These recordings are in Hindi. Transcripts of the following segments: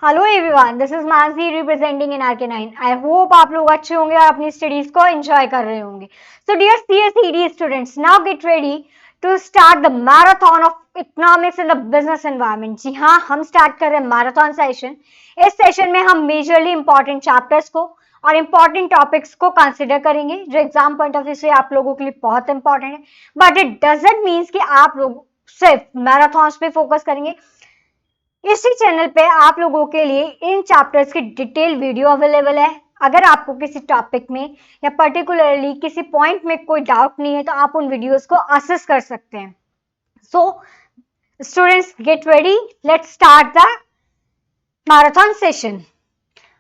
Hello everyone, this is Mansi representing in RK9। I hope आप लोग अच्छे होंगे और अपनी स्टडीज को एंजॉय कर रहे होंगे। So dear CSED students, now get ready to start the marathon of economics in the business environment. जी हाँ, हम स्टार्ट कर रहे हैं मैराथन सेशन। इस सेशन में हम मेजरली इंपॉर्टेंट चैप्टर्स को और इंपॉर्टेंट टॉपिक्स को कंसिडर करेंगे जो एग्जाम पॉइंट ऑफ व्यू से आप लोगों के लिए बहुत इंपॉर्टेंट है। बट इट डजंट मीन्स कि आप लोग सिर्फ मैराथन्स पे फोकस करेंगे। इसी चैनल पे आप लोगों के लिए इन चैप्टर्स की डिटेल वीडियो अवेलेबल है। अगर आपको किसी टॉपिक में या पर्टिकुलरली किसी पॉइंट में कोई डाउट नहीं है तो आप उन वीडियोस को असेस कर सकते हैं। So students, get ready, let's start the marathon session.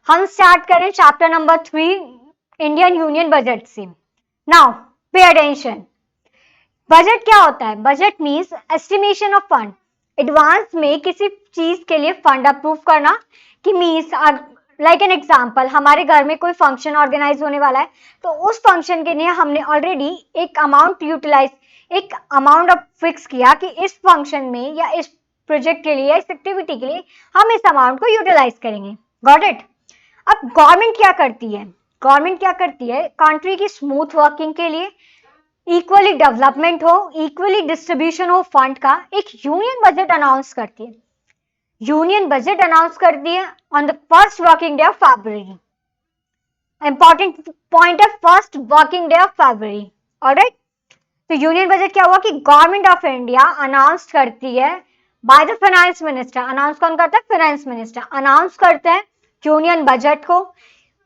हम स्टार्ट करें chapter number 3, Indian union budget से। Now pay attention. बजट क्या होता है? Budget means estimation of fund. Advance में किसी चीज के लिए फंड अप्रूव करना कि मीन्स लाइक एन एग्जांपल, हमारे घर में कोई फंक्शन ऑर्गेनाइज होने वाला है तो उस फंक्शन के लिए हमने ऑलरेडी एक अमाउंट फिक्स किया कि इस फंक्शन में या इस प्रोजेक्ट के लिए या इस एक्टिविटी के लिए हम इस अमाउंट को यूटिलाइज करेंगे। Got it? अब गवर्नमेंट क्या करती है? गवर्नमेंट क्या करती है? कंट्री की स्मूथ वर्किंग के लिए, इक्वली डेवलपमेंट हो, इक्वली डिस्ट्रीब्यूशन हो फंड का, एक यूनियन बजट अनाउंस करती है। यूनियन बजट अनाउंस करती है on the first working day of February. Important point है, first working day of February. Alright, तो यूनियन बजट क्या हुआ कि गवर्नमेंट ऑफ इंडिया अनाउंस करती है by the finance minister. Announce कौन करता है? फाइनेंस मिनिस्टर अनाउंस करते हैं यूनियन बजट को।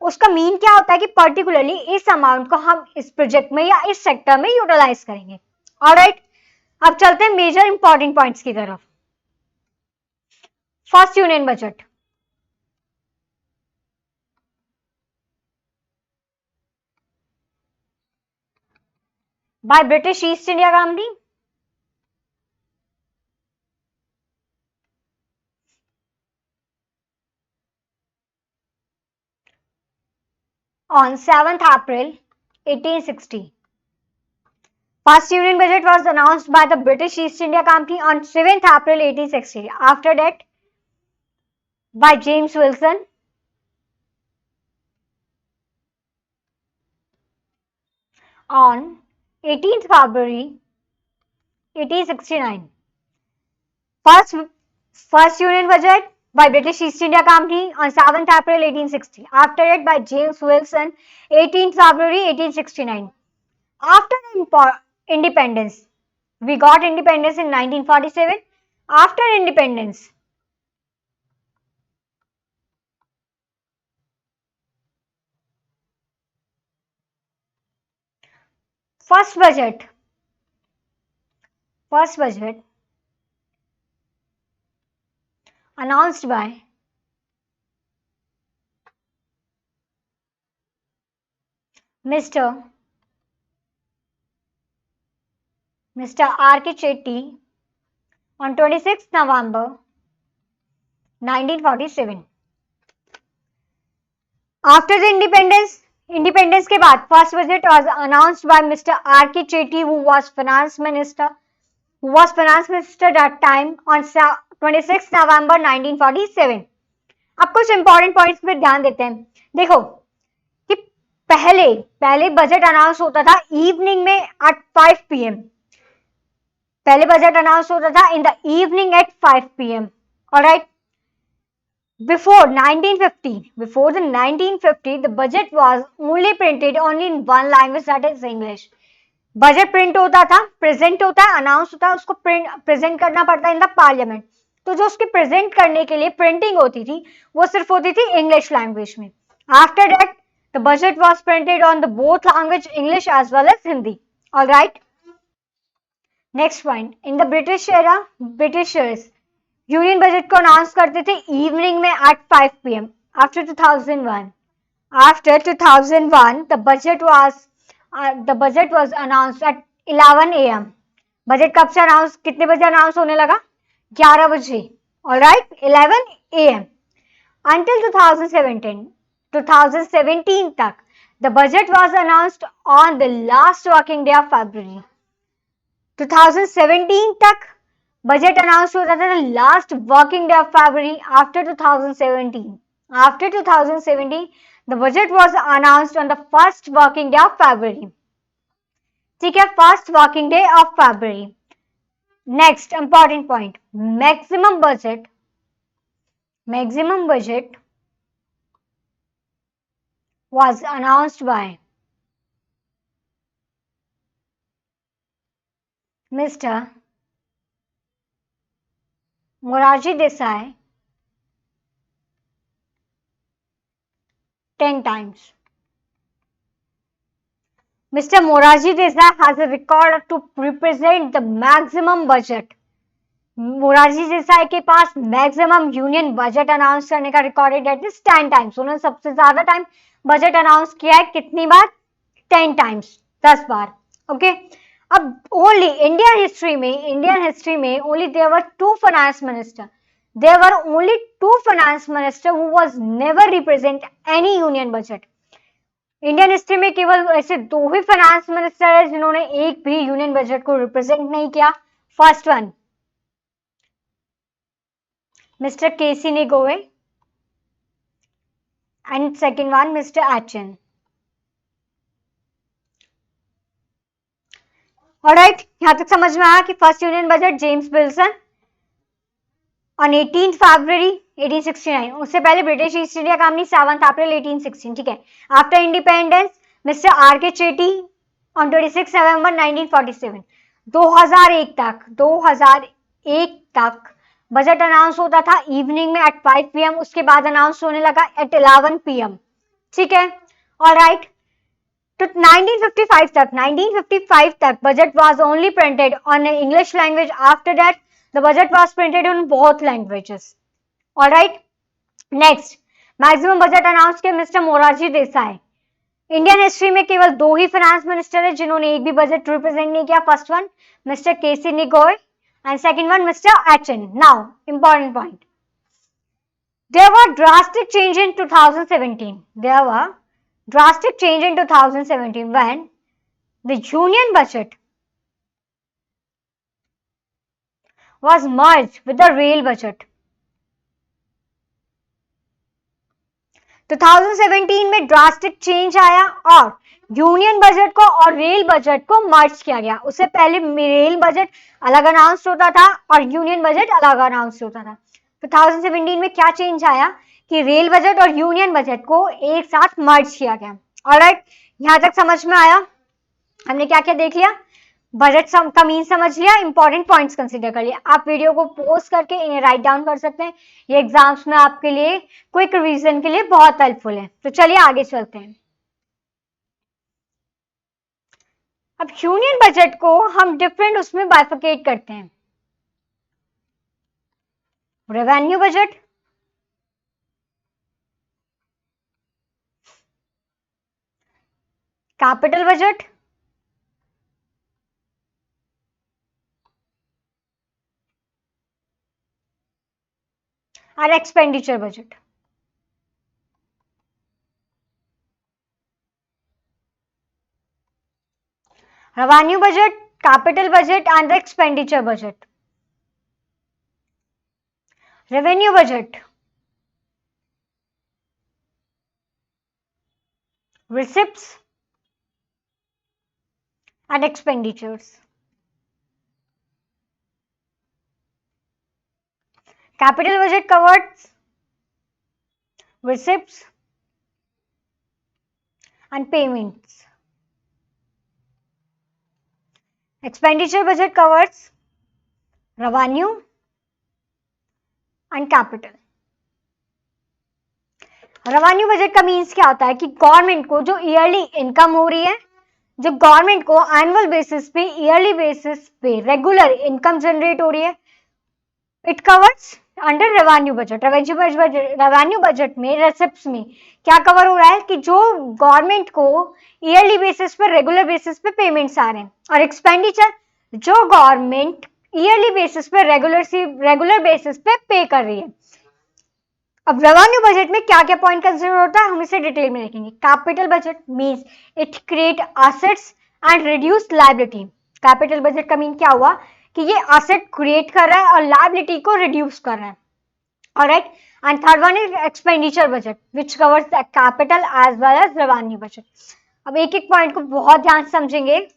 उसका मीन क्या होता है कि पर्टिकुलरली इस अमाउंट को हम इस प्रोजेक्ट में या इस सेक्टर में यूटिलाइज करेंगे। ऑलराइट, अब चलते हैं मेजर इंपॉर्टेंट पॉइंट्स की तरफ। First union budget. By British east India company on 7th April 1860. First Union Budget was announced by the British East India Company on 7th April 1860. After that, by James Wilson on 18th February 1869. First Union Budget by British East India Company on 7th April 1860. After it by James Wilson 18th February 1869. After independence, we got independence in 1947. After independence, first budget announced by Mr. R.K. Chetty on 26th November 1947. After the independence के बाद first budget was announced by Mr. R.K. Chetty, who was finance minister that time on 26th November 1947. अब कुछ इंपॉर्टेंट पॉइंट्स पे ध्यान देते हैं। देखो कि पहले बजट अनाउंस होता था इवनिंग में एट 5 PM। पहले बजट अनाउंस होता था in the evening at 5 PM। Alright, before the 1950, the budget was only printed only in one language, that is English. Budget print होता था, प्रेजेंट होता है, अनाउंस होता है, उसको प्रेजेंट करना पड़ता है इन द पार्लियामेंट। तो जो उसके प्रेजेंट करने के लिए प्रिंटिंग होती थी वो सिर्फ होती थी इंग्लिश लैंग्वेज में। After that the budget was printed on the both language, English as well as Hindi. Alright, next point, in the British era, Britishers union budget को अनाउंस करते थे इवनिंग में at 5 PM। After 2001 the budget was announced at 11 AM. बजट कब से अनाउंस, कितने बजे अनाउंस होने लगा? 11 बजे। ऑलराइट, 11 AM until 2017 तक the budget was announced on the last working day of February. 2017 तक बजट अनाउंस होता था last working day of February after 2017. After 2017, the budget was announced on the first working day of February. ठीक है, first working day of February. Next important point, maximum budget was announced by Mr. Morarji Desai 10 times. Mr. Morarji Desai has a record to represent the maximum budget. Morarji Desai के पास मैक्सिमम यूनियन बजट अनाउंस करने का रिकॉर्ड है, डेट इज 10 टाइम्स. उन्होंने सबसे ज्यादा टाइम बजट अनाउंस किया है, कितनी बार? 10 टाइम्स, 10 बार. ओके, अब ओनली इंडियन हिस्ट्री में only there were two finance minister. There were only two finance minister who was never represent any union budget. Indian history में केवल ऐसे दो ही फाइनेंस मिनिस्टर है जिन्होंने एक भी यूनियन बजट को रिप्रेजेंट नहीं किया. First one Mr. K.C. Nigoe and second one Mr. Atchen. Alright, यहाँ तक समझ में आया कि first union budget James Wilson on 18 फरवरी 1869. उससे पहले ब्रिटिश ईस्ट इंडिया कंपनी 7 अप्रैल 1816. ठीक है. आफ्टर इंडिपेंडेंस मिस्टर आर के चेटी on 26 नवंबर 1947. 2001 तक बजट अनाउंस होता था इवनिंग में एट 5 PM. उसके बाद अनाउंस होने लगा एट 11 PM. ठीक है. ऑलराइट, तो 1955 तक budget was only printed on English language. After that the budget was printed on both languages. Alright, next maximum budget announce किया mister Morarji Desai. Indian history में केवल दो ही फाइनेंस मिनिस्टर है जिन्होंने एक भी बजट रिप्रेजेंट नहीं किया. First one mister K C Neogy and second one Mr. Atchen. Now, important point. There were drastic change in 2017. When the union budget was merged with the rail budget. 2017 में ड्रास्टिक चेंज आया और यूनियन बजट को और रेल बजट को मर्ज किया गया. उससे पहले रेल बजट अलग अनाउंस होता था और यूनियन बजट अलग अनाउंस होता था. 2017 में क्या चेंज आया कि रेल बजट और यूनियन बजट को एक साथ मर्ज किया गया. ऑलराइट, यहां तक समझ में आया. हमने क्या क्या देख लिया? बजट का मीन समझ लिया, इंपॉर्टेंट पॉइंट्स कंसीडर कर लिया. आप वीडियो को पॉज करके इन्हें राइट डाउन कर सकते हैं. ये एग्जाम्स में आपके लिए क्विक रिवीजन के लिए बहुत हेल्पफुल है. तो चलिए आगे चलते हैं. अब यूनियन बजट को हम डिफरेंट उसमें बाइफिकेट करते हैं. रेवेन्यू बजट, कैपिटल बजट, और expenditure budget. Revenue budget, capital budget and the expenditure budget. Revenue budget, receipts and expenditures. Capital budget covers receipts and payments. Expenditure budget covers revenue and capital. Revenue budget का मीन्स क्या होता है कि गवर्नमेंट को जो ईयरली इनकम हो रही है, जो गवर्नमेंट को एनुअल बेसिस पे, ईयरली बेसिस पे रेगुलर इनकम जनरेट हो रही है, it covers under revenue budget. Revenue budget में रेसिप्ट्स में क्या कवर हो रहा है कि जो गवर्नमेंट को ईयरली बेसिस पे, रेगुलर बेसिस पे पेमेंट्स आ रहे हैं. और एक्सपेंडिचर जो गवर्नमेंट ईयरली बेसिस पे, रेगुलर बेसिस पे पे कर रही है. अब रेवेन्यू बजट में क्या क्या पॉइंट कंसीडर होता है हम इसे डिटेल में देखेंगे. Capital budget means it create assets and reduce liability. Capital budget का मीन क्या हुआ कि ये एसेट क्रिएट कर रहा है और लायबिलिटी को रिड्यूस कर रहा है. Alright, and third one is expenditure budget which covers the capital as well as revenue budget. अब एक एक पॉइंट को बहुत ध्यान से समझेंगे.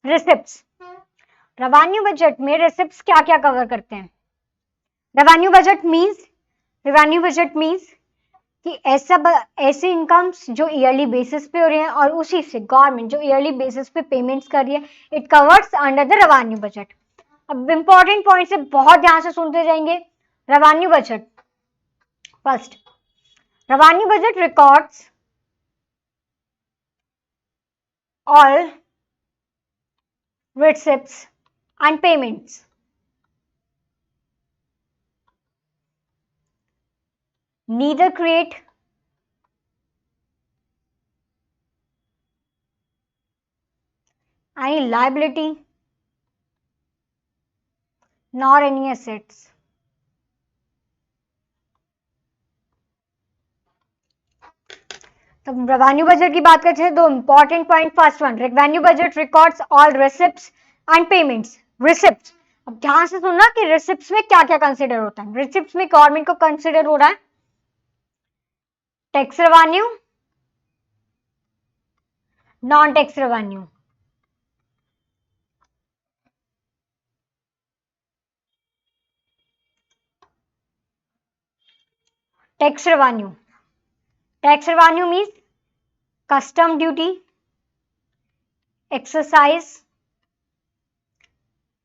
रिसिप्ट्स. रेवेन्यू बजट में रिसिप्ट्स क्या क्या कवर करते हैं? रेवेन्यू बजट मीन्स कि ऐसे इनकम्स जो ईयरली बेसिस पे हो रही हैं और उसी से गवर्नमेंट जो ईयरली बेसिस पे पेमेंट्स कर रही है, it covers under the revenue budget. अब इंपॉर्टेंट पॉइंट से बहुत ध्यान से सुनते जाएंगे. Revenue budget. First, revenue budget records all receipts and payments. Neither create any liability nor any assets. तो रेवेन्यू बजट की बात करते हैं. दो important point. First one, revenue budget records all receipts and payments. Receipts, अब ध्यान से सुनना कि रिसिप्ट्स में क्या क्या कंसिडर होता है. रिसिप्ट्स में गवर्नमेंट को कंसिडर हो रहा है tax revenue, non tax revenue. Tax revenue. Tax revenue means custom duty, exercise,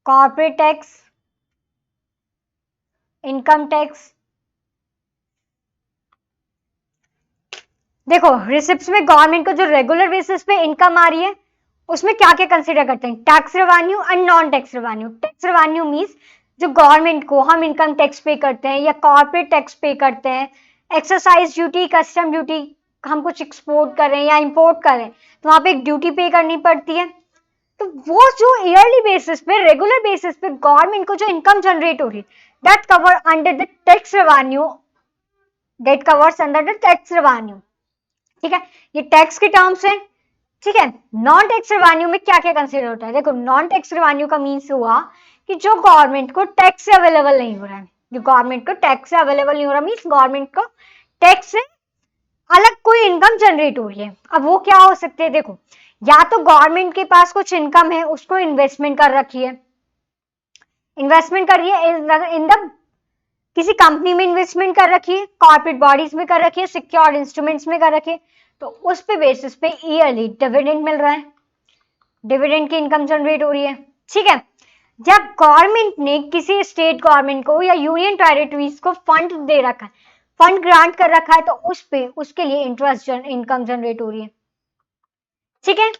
corporate tax, income tax. देखो, रिसिप्ट्स में गवर्नमेंट को जो रेगुलर बेसिस पे इनकम आ रही है उसमें क्या क्या कंसीडर करते हैं? Tax revenue and non tax revenue. Tax revenue means जो गवर्नमेंट को हम इनकम टैक्स पे करते हैं या कॉर्पोरेट टैक्स पे करते हैं, एक्सरसाइज ड्यूटी, कस्टम ड्यूटी, हम कुछ एक्सपोर्ट कर रहे हैं या इंपोर्ट कर रहे हैं तो वहां पे एक ड्यूटी पे करनी पड़ती है. तो वो जो ईयरली बेसिस पे, रेगुलर बेसिस पे गवर्नमेंट को जो इनकम जनरेट हो रही है, that cover under the tax revenue, that covers under the tax revenue. ठीक है, ये टैक्स के टर्म्स है. ठीक है, नॉन टैक्स रेवेन्यू में क्या क्या कंसीडर होता है? देखो, नॉन टैक्स रेवेन्यू का मीन्स हुआ कि जो गवर्नमेंट को टैक्स से अवेलेबल नहीं हो रहा है. जो गवर्नमेंट को टैक्स से अवेलेबल नहीं हो रहा मीन्स गवर्नमेंट को टैक्स से अलग कोई इनकम जनरेट हो रही है. अब वो क्या हो सकते हैं? देखो, या तो गवर्नमेंट के पास कुछ इनकम है, उसको इन्वेस्टमेंट कर रखी है, इन्वेस्टमेंट कर रही है इन द किसी कंपनी में इन्वेस्टमेंट कर रखी है, कॉर्पोरेट बॉडीज में कर रखी है, सिक्योर्ड इंस्ट्रूमेंट्स में कर रखी है, तो उस पे बेसिस पे ईयरली डिविडेंड मिल रहा है, डिविडेंड की इनकम जनरेट हो रही है. ठीक है, जब गवर्नमेंट ने किसी स्टेट गवर्नमेंट को या यूनियन टेरिटरीज को फंड दे रखा है, फंड ग्रांट कर रखा है, तो उस पे उसके लिए इंटरेस्ट इनकम जनरेट हो रही है. ठीक है,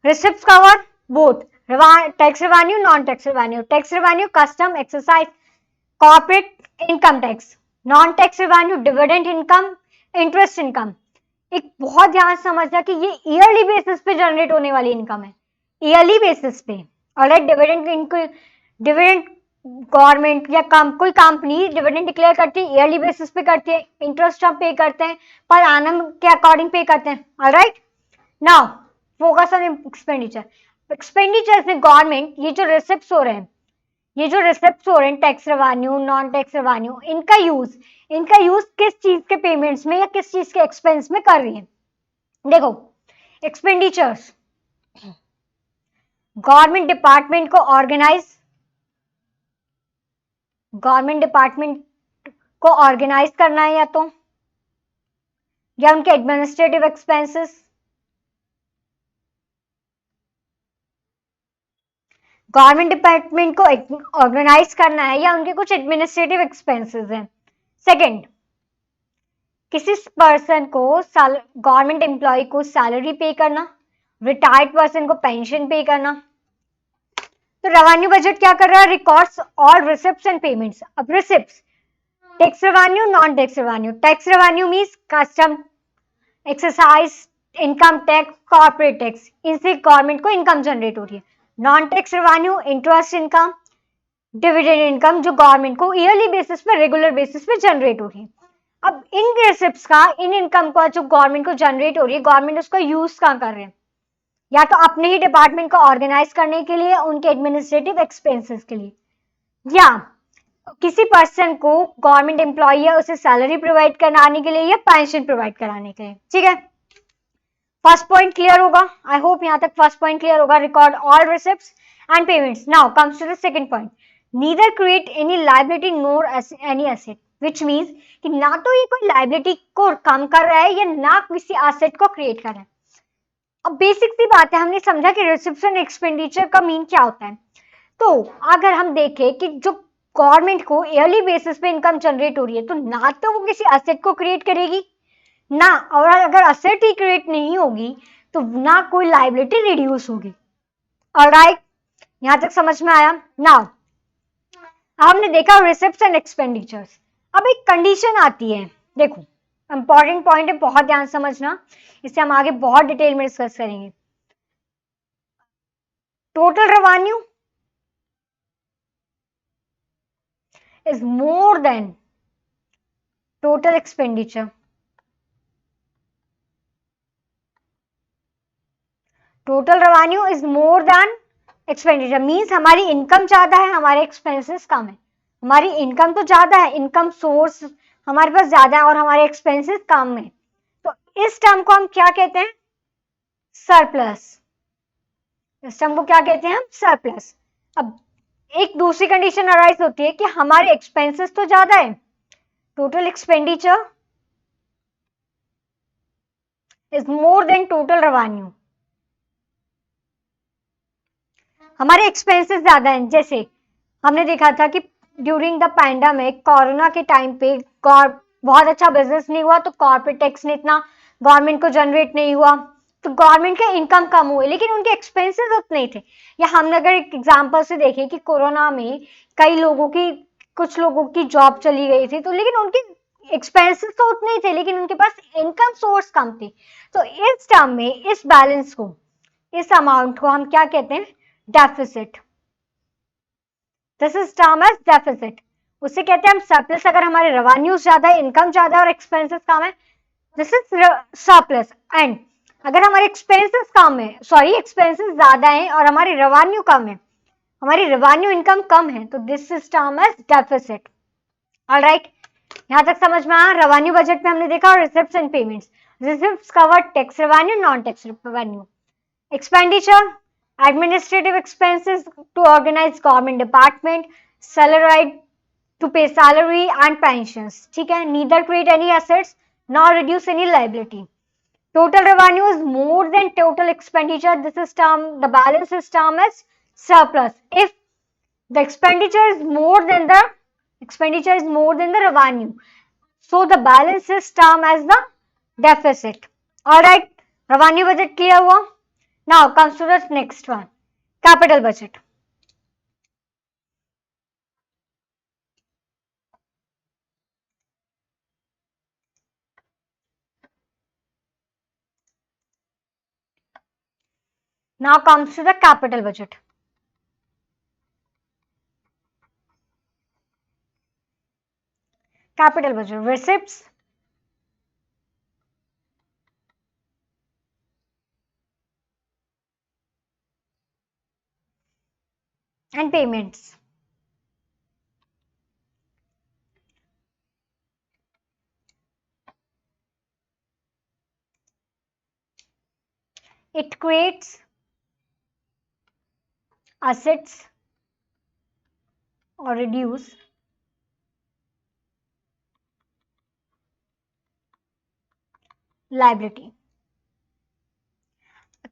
receipts cover both tax revenue, non tax revenue. Tax revenue custom, exercise, corporate income tax. Non tax revenue dividend income, interest income. एक बहुत ध्यान समझना कि ये ईयरली बेसिस पे जनरेट होने वाली इनकम है, ईयरली बेसिस पे. ऑलराइट, डिविडेंड गवर्नमेंट या कोई कंपनी डिविडेंड डिक्लेयर करती है, ईयरली बेसिस पे करती है, इंटरेस्ट हम पे करते हैं, पर एनम के अकॉर्डिंग पे करते हैं. Alright, now focus on expenditure. Expenditure में गवर्नमेंट ये जो रिसिप्ट्स हो रहे हैं, tax revenue, non tax revenue, इनका यूज किस चीज के पेमेंट्स में या किस चीज के एक्सपेंस में कर रही है? देखो, एक्सपेंडिचर्स गवर्नमेंट डिपार्टमेंट को ऑर्गेनाइज करना है, या उनके एडमिनिस्ट्रेटिव एक्सपेंसेस. गवर्नमेंट डिपार्टमेंट को ऑर्गेनाइज करना है या उनके कुछ एडमिनिस्ट्रेटिव एक्सपेंसेस हैं. सेकंड, किसी पर्सन को, गवर्नमेंट एम्प्लॉय को सैलरी पे करना, रिटायर्ड पर्सन को पेंशन पे करना. तो रेवेन्यू बजट क्या कर रहा है? Records all receipts and payments. अब receipts, tax revenue, non tax revenue. Tax revenue means custom, exercise, income tax, corporate tax, इनसे गवर्नमेंट को इनकम जनरेट हो रही है. Non tax revenue interest income, dividend income जो गवर्नमेंट को ईयरली बेसिस पे, रेगुलर बेसिस पे जनरेट हो रही है. अब इन रिसिप्ट्स का, इन इनकम का जो गवर्नमेंट को जनरेट हो रही है, गवर्नमेंट उसका यूज कहाँ कर रहे हैं? या तो अपने ही डिपार्टमेंट को ऑर्गेनाइज करने के लिए, उनके एडमिनिस्ट्रेटिव एक्सपेंसेस के लिए, या किसी पर्सन को गवर्नमेंट एम्प्लॉय है उसे सैलरी प्रोवाइड कराने के लिए या पेंशन प्रोवाइड कराने के लिए. ठीक है, फर्स्ट पॉइंट क्लियर होगा. आई होप यहां तक फर्स्ट पॉइंट क्लियर होगा. Record all receipts and payments. Now comes to the second point. Neither create any liability nor any asset, which means कि ना तो ये कोई लायबिलिटी को कम कर रहा है या ना किसी एसेट को क्रिएट कर रहा है. अब बेसिक सी बात है, हमने समझा कि रिसिप्ट्स एंड एक्सपेंडिचर का मीन क्या होता है. तो अगर हम देखें कि जो गवर्नमेंट को ईयरली बेसिस पे इनकम जनरेट हो रही है, तो ना तो वो किसी एसेट को क्रिएट करेगी ना, और अगर एसेट ही क्रिएट नहीं होगी तो ना कोई लायबिलिटी रिड्यूस होगी. ऑलराइट, यहां तक समझ में आया. नाउ हमने देखा रिसिप्ट्स एंड एक्सपेंडिचर्स. अब एक कंडीशन आती है, देखो इंपॉर्टेंट पॉइंट है, बहुत ध्यान समझना, इससे हम आगे बहुत डिटेल में डिस्कस करेंगे. Total revenue is more than total expenditure. Total revenue is more than expenditure means हमारी इनकम ज्यादा है, हमारे एक्सपेंसेस कम है. हमारी इनकम तो ज्यादा है, इनकम सोर्स हमारे पास ज्यादा है और हमारे एक्सपेंसेस कम है. तो इस टर्म को हम क्या कहते हैं? सरप्लस. इस टर्म को क्या कहते हैं हम? सरप्लस. अब एक दूसरी कंडीशन अराइज होती है कि हमारे एक्सपेंसेस तो ज्यादा है, total expenditure is more then total revenue. हमारे एक्सपेंसेस ज्यादा हैं. जैसे हमने देखा था कि ड्यूरिंग द पैंडेमिक, कोरोना के टाइम पे बहुत अच्छा बिजनेस नहीं हुआ, तो कॉर्पोरेट टैक्स ने इतना गवर्नमेंट को जनरेट नहीं हुआ, तो गवर्नमेंट के इनकम कम हुए, लेकिन उनके एक्सपेंसेस उतने ही थे. या हमने अगर एक एग्जांपल से देखें कि कोरोना में कई लोगों की, कुछ लोगों की जॉब चली गई थी, तो लेकिन उनके एक्सपेंसेस तो उतने ही थे, लेकिन उनके पास इनकम सोर्स कम थी. तो इस टर्म में इस बैलेंस को, इस अमाउंट को हम क्या कहते हैं? Deficit. This is term as deficit. उससे कहते हैं हम सरप्लस. अगर हमारे रेवेन्यूज ज्यादा है, इनकम ज्यादा है और एक्सपेंसेस कम है, दिस इज सरप्लस. एंड अगर हमारे एक्सपेंसेस कम है, सॉरी एक्सपेंसेस ज्यादा है और हमारी रेवेन्यू कम है, हमारी रेवेन्यू इनकम कम है, तो this is term as deficit. Alright, यहां तक समझ में आया. रेवेन्यू बजट में हमने देखा receipts and payments. Receipts cover tax revenue, non tax revenue. Expenditure, administrative expenses to organize government department, salaried to pay salary and pensions. ठीक है, neither create any assets nor reduce any liability. Total revenue is more than total expenditure. This is term, the balance is term as surplus. If the expenditure is more than the revenue, so the balance is term as the deficit. All right, revenue budget clear हुआ. Now comes to the next one, capital budget. Now comes to the capital budget. Capital budget, receipts, and payments. It creates assets or reduce liability.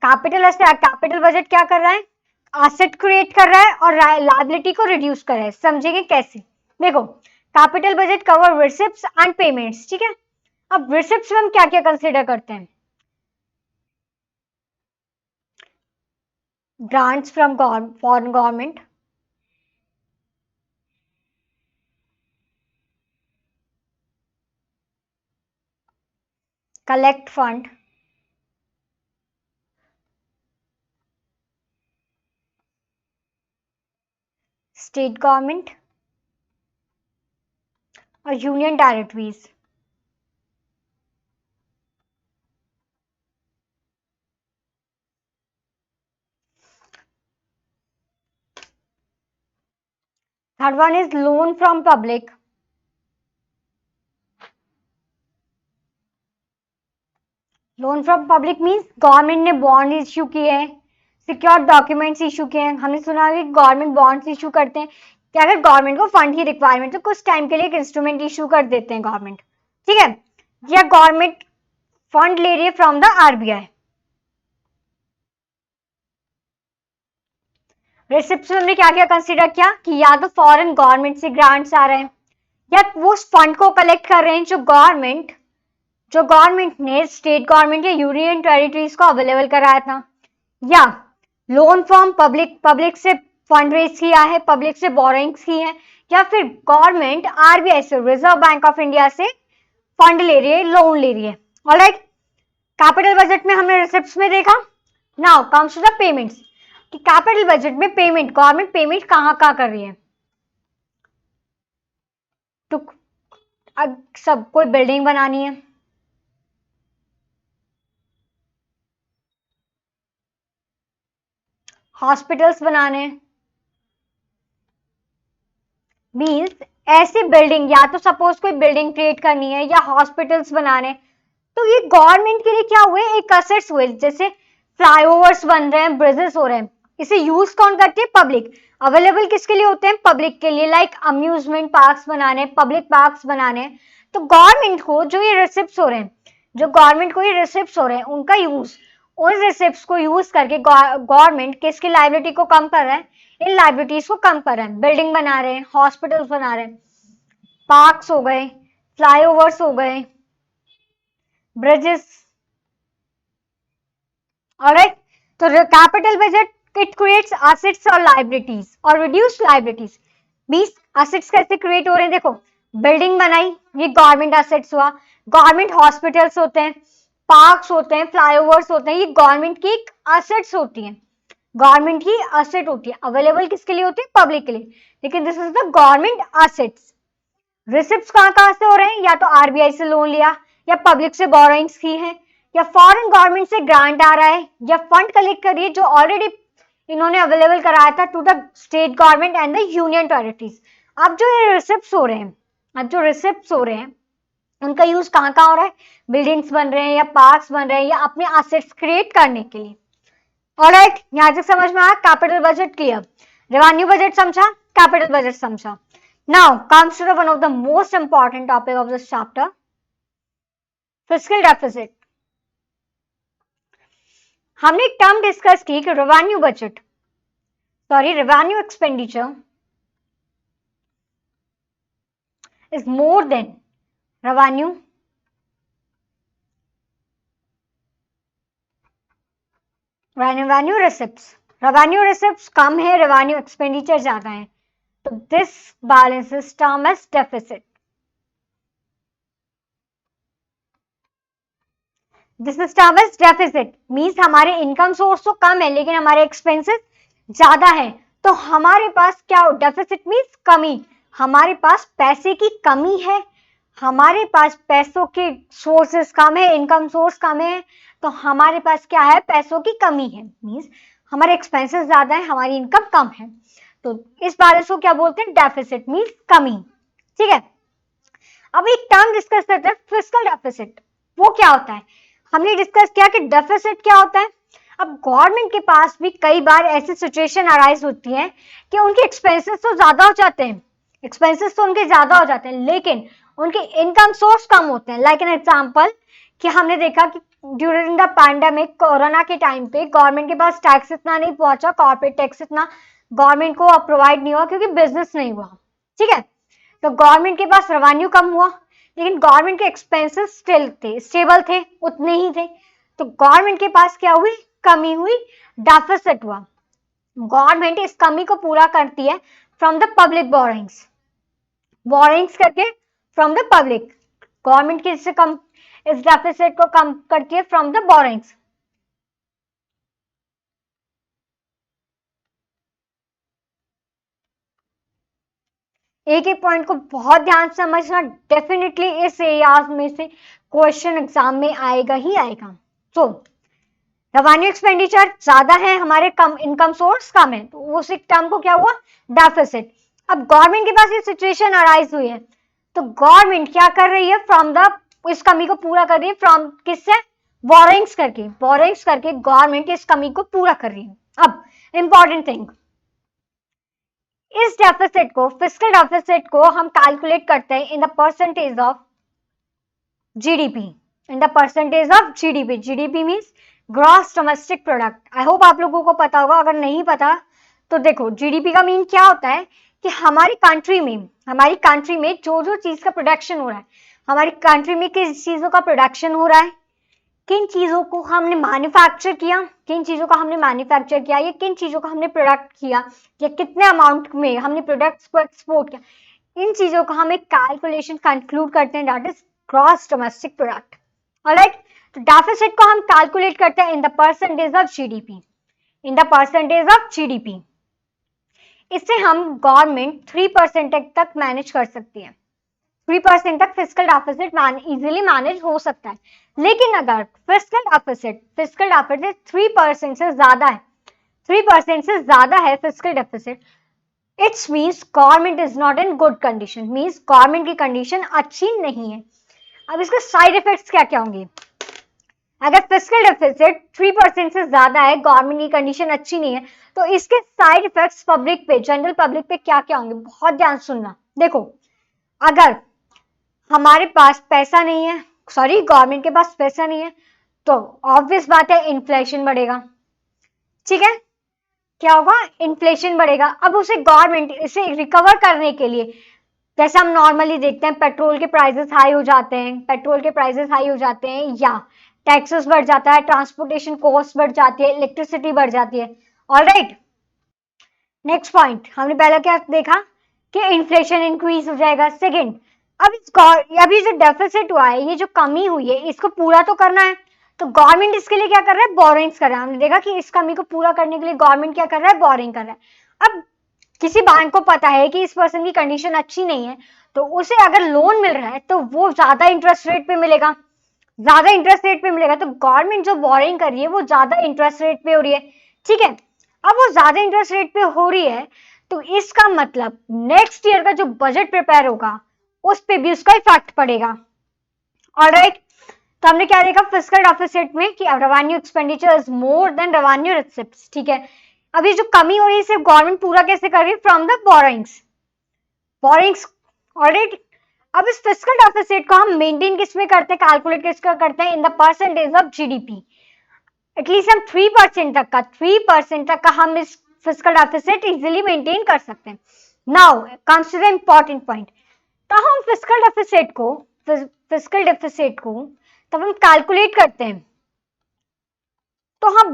Capital budget क्या कर रहा है? एसेट क्रिएट कर रहा है और लायबिलिटी को रिड्यूस कर रहा है. समझेंगे कैसे? देखो, capital budget cover receipts and payments. ठीक है, अब रिसिप्ट्स में हम क्या क्या कंसिडर करते हैं? Grants from foreign government, collect fund, state government or union territories. Third one is loan from public. Loan from public means government ने बॉन्ड इश्यू किए हैं, सिक्योर्ड डॉक्यूमेंट्स इशू किए हैं. हमने सुना है कि गवर्नमेंट बॉन्ड्स इशू करते हैं कि अगर गवर्नमेंट को फंड की रिक्वायरमेंट तो कुछ टाइम के लिए एक इंस्ट्रूमेंट इशू कर देते हैं गवर्नमेंट. ठीक है, या गवर्नमेंट फंड ले रही है फ्रॉम द आरबीआई. रिसिप्ट्स में हमने क्या क्या कंसीडर किया कि या तो फॉरेन गवर्नमेंट से ग्रांट्स आ रहे हैं या वो फंड को कलेक्ट कर रहे हैं जो गवर्नमेंट ने स्टेट गवर्नमेंट या यूनियन टेरिटरीज को अवेलेबल कराया था, या लोन फ्रॉम पब्लिक से फंड रेज किया है, पब्लिक से बोरोइंग्स की है, या फिर गवर्नमेंट आरबीआई से रिजर्व बैंक ऑफ इंडिया से फंड ले रही है, लोन ले रही है. ऑलराइट, कैपिटल बजट में हमने रिसिप्ट्स में देखा. Now comes to the payments कि कैपिटल बजट में पेमेंट, गवर्नमेंट पेमेंट कहाँ कहाँ कर रही है. तो अब सब कोई बिल्डिंग बनानी है, हॉस्पिटल्स बनाने, मीन्स ऐसी बिल्डिंग, या तो सपोज कोई बिल्डिंग क्रिएट करनी है या हॉस्पिटल्स बनाने, तो ये गवर्नमेंट के लिए क्या हुए, एक असेट्स हुए. जैसे फ्लाईओवर्स बन रहे हैं, ब्रिजेस हो रहे हैं, इसे यूज कौन करती है, पब्लिक. अवेलेबल किसके लिए होते हैं, पब्लिक के लिए, लाइक अम्यूजमेंट पार्क्स बनाने, पब्लिक पार्क्स बनाने. तो गवर्नमेंट को जो ये रिसिप्ट्स हो रहे हैं, उनका यूज, उन रिसिप्ट्स को यूज करके गवर्नमेंट किसकी लायबिलिटी को कम कर रहा है, इन लायबिलिटीज को कम कर रहे हैं. बिल्डिंग बना रहे हैं, हॉस्पिटल्स बना रहे हैं, पार्क्स हो गए, फ्लाईओवर्स हो गए, ब्रिजेस. ऑलराइट, तो capital budget it creates assets और लायबिलिटीज और रिड्यूस लायबिलिटीज. मींस एसेट्स कैसे क्रिएट हो रहे हैं, देखो बिल्डिंग बनाई, ये गवर्नमेंट एसेट्स हुआ. गवर्नमेंट हॉस्पिटल्स होते हैं, पार्क्स होते हैं, फ्लाईओवर्स होते हैं, ये गवर्नमेंट की एसेट्स होती हैं, गवर्नमेंट की एसेट होती है. अवेलेबल किसके लिए होती है, पब्लिक के लिए, लेकिन this is the government assets. Receipts कहाँ कहाँ से हो रहे हैं, या तो आरबीआई से लोन लिया, या पब्लिक से बोरोइंग्स की है, या फॉरेन गवर्नमेंट से ग्रांट आ रहा है, या फंड कलेक्ट करिए जो ऑलरेडी इन्होंने अवेलेबल कराया था to the state government and the union territories. अब जो ये रिसिप्ट्स हो रहे हैं, उनका यूज कहाँ कहाँ हो रहा है, बिल्डिंग्स बन रहे हैं या पार्क्स बन रहे हैं या अपने एसेट्स क्रिएट करने के लिए. ऑलराइट, यहां तक समझ में आया. Capital budget clear, revenue budget समझा, कैपिटल बजट समझा. Now comes to one of the most important topic of this chapter, fiscal deficit. हमने एक टर्म डिस्कस की कि revenue expenditure is more than revenue receipts कम है, रेवेन्यू एक्सपेंडिचर ज्यादा है, तो this balance is term as deficit. This is term as deficit means हमारे इनकम सोर्स तो कम है लेकिन हमारे एक्सपेंसेस ज्यादा है. तो हमारे पास क्या, डेफिसिट मींस कमी, हमारे पास पैसे की कमी है, हमारे पास पैसों के सोर्सेस कम है, इनकम सोर्स कम है, तो हमारे पास क्या है, पैसों की कमी है. मींस हमारे एक्सपेंसेस ज्यादा है, हमारी इनकम कम है, तो इस बैलेंस को क्या बोलते हैं, डेफिसिट मींस कमी. ठीक है, अब एक टर्म डिस्कस करते हैं, फिस्कल डेफिसिट. वो क्या होता है, हमने डिस्कस किया कि डेफिसिट क्या होता है. अब गवर्नमेंट के पास भी कई बार ऐसी सिचुएशन अराइज होती है कि उनके एक्सपेंसेस तो ज्यादा हो जाते हैं, लेकिन उनके इनकम सोर्स कम होते हैं. लाइक एन एग्जांपल कि हमने देखा कि ड्यूरिंग द पैंडेमिक, कोरोना के टाइम पे गवर्नमेंट के पास टैक्स इतना नहीं पहुंचा, कॉर्पोरेट टैक्स इतना गवर्नमेंट को प्रोवाइड नहीं हुआ क्योंकि बिजनेस नहीं हुआ. ठीक है, तो गवर्नमेंट के पास रेवेन्यू कम हुआ लेकिन गवर्नमेंट के एक्सपेंसेस स्टेबल थे, उतने ही थे, तो गवर्नमेंट के पास क्या हुई, कमी हुई, डेफिसिट हुआ. गवर्नमेंट इस कमी को पूरा करती है फ्रॉम द पब्लिक बोरोइंग्स करके फ्रॉम द पब्लिक. गवर्नमेंट की इससे कम इस डेफिसिट को कम करती है फ्रॉम द बोरिंग्स। एक एक पॉइंट को बहुत ध्यान से समझना, डेफिनेटली इस एरियाज में से क्वेश्चन एग्जाम में आएगा ही आएगा। सो रेवेन्यू एक्सपेंडिचर ज्यादा है, हमारे कम इनकम सोर्स कम है, तो उस एक टर्म को क्या हुआ, डेफिसिट। अब गवर्नमेंट के पास ये सिचुएशन अराइज हुई है, तो गवर्नमेंट क्या कर रही है, फ्रॉम द इस कमी को पूरा कर रही है फ्रॉम किससे, बोरिंग्स करके, बोरिंग्स करके गवर्नमेंट इस कमी को पूरा कर रही है। अब इंपॉर्टेंट थिंग, इस डेफिसिट को, फिस्कल डेफिसिट को हम कैलकुलेट करते हैं in the percentage of GDP, in the percentage of GDP. GDP means gross domestic product. I hope आप लोगों को पता होगा, अगर नहीं पता तो देखो, जीडीपी का मीन क्या होता है कि हमारी कंट्री में जो जो चीज का प्रोडक्शन हो रहा है, हमारी कंट्री में किस चीजों का प्रोडक्शन हो रहा है, किन चीजों को हमने मैन्युफैक्चर किया, किन चीजों का हमने मैन्युफैक्चर किया, या किन चीजों का हमने प्रोडक्ट किया, या कितने अमाउंट में हमने प्रोडक्ट्स को एक्सपोर्ट किया, इन चीजों का हम एक कैलकुलेशन कंक्लूड करते हैं, that is gross domestic product. Alright, तो डेफिसिट को हम कैलकुलेट करते हैं in the percentage of GDP, in the percentage of GDP. इससे हम गवर्नमेंट 3% तक मैनेज कर सकती है, 3% तक फिस्कल डेफिसिट इजीली मैनेज हो सकता है। लेकिन अगर फिस्कल डेफिसिट 3% से ज्यादा है, 3% से ज्यादा है fiscal deficit, it's means government is not in good condition, means government की कंडीशन अच्छी नहीं है। अब इसके साइड इफेक्ट्स क्या क्या होंगे, अगर फिस्कल डेफिसिट 3% से ज्यादा है, गवर्नमेंट की कंडीशन अच्छी नहीं है, तो इसके साइड इफेक्ट्स पब्लिक पे, जनरल पब्लिक पे क्या क्या होंगे, बहुत ध्यान सुनना। देखो, अगर हमारे पास पैसा नहीं है, सॉरी गवर्नमेंट के पास पैसा नहीं है, तो ऑब्वियस बात है इन्फ्लेशन बढ़ेगा। ठीक है, क्या होगा, इन्फ्लेशन बढ़ेगा। अब उसे गवर्नमेंट इसे रिकवर करने के लिए, जैसे हम नॉर्मली देखते हैं पेट्रोल के प्राइसेस हाई हो जाते हैं, या टैक्सेस बढ़ जाता है, ट्रांसपोर्टेशन कॉस्ट बढ़ जाती है, इलेक्ट्रिसिटी बढ़ जाती है। ऑलराइट, नेक्स्ट पॉइंट, हमने पहले क्या देखा कि इन्फ्लेशन इंक्रीज हो जाएगा। सेकंड, अब ये जो डेफिसिट हुआ है, ये जो कमी हुई है, इसको पूरा तो करना है, तो गवर्नमेंट इसके लिए क्या कर रहा है, बोरिंग्स कर रहा है। हमने देखा कि इस कमी को पूरा करने के लिए गवर्नमेंट क्या कर रहा है, बोरिंग कर रहा है। अब किसी बैंक को पता है कि इस पर्सन की कंडीशन अच्छी नहीं है, तो उसे अगर लोन मिल रहा है तो वो ज्यादा इंटरेस्ट रेट पे मिलेगा, तो गवर्नमेंट जो बोरिंग कर रही है वो ज्यादा इंटरेस्ट रेट पे हो रही है। ठीक है, अब वो ज्यादा इंटरेस्ट रेट पे हो रही है, तो इसका मतलब नेक्स्ट ईयर का जो बजट प्रिपेयर होगा उस पे भी उसका इफेक्ट पड़ेगा। ऑलराइट, तो हमने क्या देखा फिस्कल डेफिसिट में कि revenue expenditure is more than revenue receipts. ठीक है, अभी जो कमी हो रही है सिर्फ गवर्नमेंट पूरा कैसे कर रही है, फ्रॉम द बोरिंग्स। ऑलराइट, अब इस फिस्कल डेफिसिट को हम मेंटेन किसमें करते हैं, कैलकुलेट किसका करते हैं, in the percentage of GDP. At least हम 3% तक का हम इस फिस्कल डेफिसिट इजीली मेंटेन कर सकते हैं। Now comes to the important point, तो हम फिस्कल डेफिसिट को तब हम कैलकुलेट करते हैं, तो हम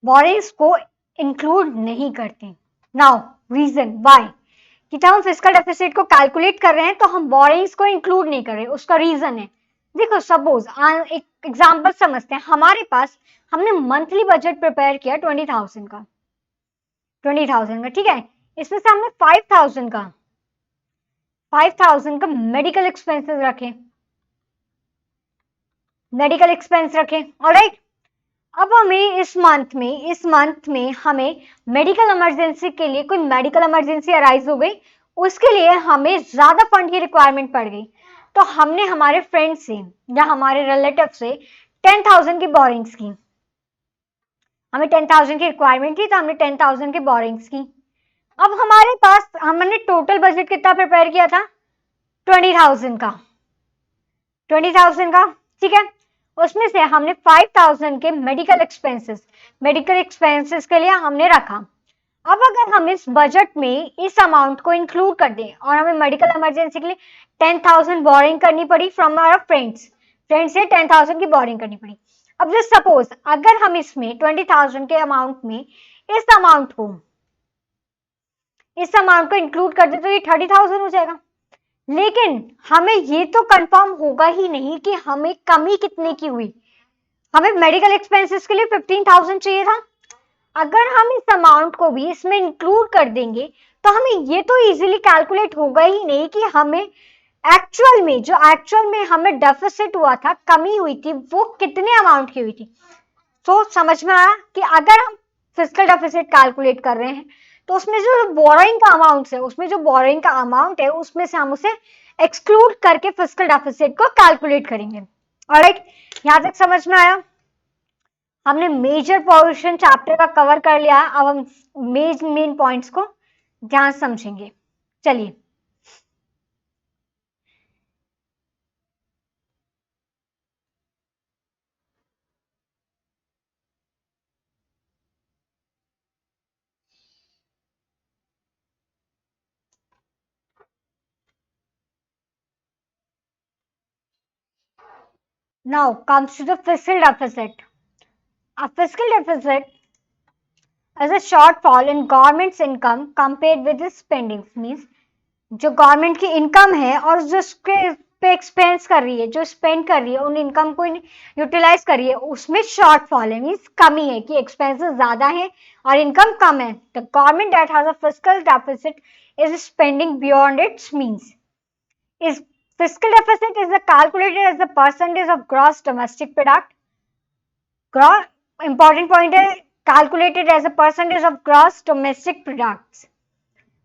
बोरिंग्स को इंक्लूड नहीं करते। नाउ रीजन व्हाई, कि जब हम फिस्कल डेफिसिट को कैलकुलेट कर रहे हैं तो हम बोरिंग्स को इंक्लूड नहीं कर रहे, उसका रीजन है, देखो सपोज एक एग्जांपल समझते हैं, हमारे पास हमने मंथली बजट प्रिपेयर किया 20,000 का, ठीक है, इसमें से हमने 5,000 का मेडिकल एक्सपेंसेस रखे, ऑलराइट। अब हमें इस मंथ में हमें मेडिकल इमरजेंसी के लिए, कोई मेडिकल इमरजेंसी अराइज हो गई, उसके लिए हमें ज्यादा फंड की रिक्वायरमेंट पड़ गई, तो हमने हमारे फ्रेंड से या हमारे रिलेटिव से 10,000 की बोरिंग्स की, हमें 10,000 की रिक्वायरमेंट थी, तो हमने 10,000 की बोरिंग्स की। अब हमारे पास हमने टोटल बजट कितना प्रिपेयर किया था, 20,000 का, ठीक है, उसमें से हमने 5,000 के मेडिकल एक्सपेंसेस के लिए हमने रखा। अब अगर हम इस बजट में इस अमाउंट को इंक्लूड कर दें और हमें मेडिकल इमरजेंसी के लिए 10,000 बोरिंग करनी पड़ी फ्रॉम आवर फ्रेंड्स से 10,000 की बोरिंग करनी पड़ी। अब जस्ट सपोज अगर हम इसमें 20,000 के अमाउंट में इस अमाउंट को इंक्लूड कर दे, तो ये 30,000 हो जाएगा। लेकिन हमें ये तो कंफर्म होगा ही नहीं कि हमें कमी कितने की हुई। हमें मेडिकल एक्सपेंसेस के लिए 15,000 चाहिए था। अगर हम इस अमाउंट को भी इसमें इंक्लूड कर देंगे तो हमें ये तो इजीली कैलकुलेट होगा ही नहीं कि हमें एक्चुअल में हमें डेफिसिट हुआ था, कमी हुई थी, वो कितने अमाउंट की हुई थी। तो समझ में आया कि अगर हम फिस्कल डेफिसिट कैलकुलेट कर रहे हैं तो उसमें जो बोरोइंग का अमाउंट है उसमें से हम उसे एक्सक्लूड करके फिस्कल डेफिसिट को कैलकुलेट करेंगे। ऑलराइट, यहां तक समझ में आया। हमने मेजर पोर्शन चैप्टर का कवर कर लिया है। अब हम मेन पॉइंट्स को ध्यान से समझेंगे। चलिए, now comes to the fiscal deficit. A fiscal deficit is a shortfall in government's income compared with its spending. Means जो गवर्नमेंट की इनकम है और जो उसके पे एक्सपेंस कर रही है, जो स्पेंड कर रही है, उन इनकम को यूटिलाइज कर रही है, उसमें शॉर्टफॉल है, मीन्स कमी है कि एक्सपेंसेस ज्यादा है और इनकम कम है। The government that has a fiscal deficit is spending beyond it's means. Is fiscal deficit is calculated as the percentage of gross domestic product. Gross important point है, calculated as a percentage of gross domestic products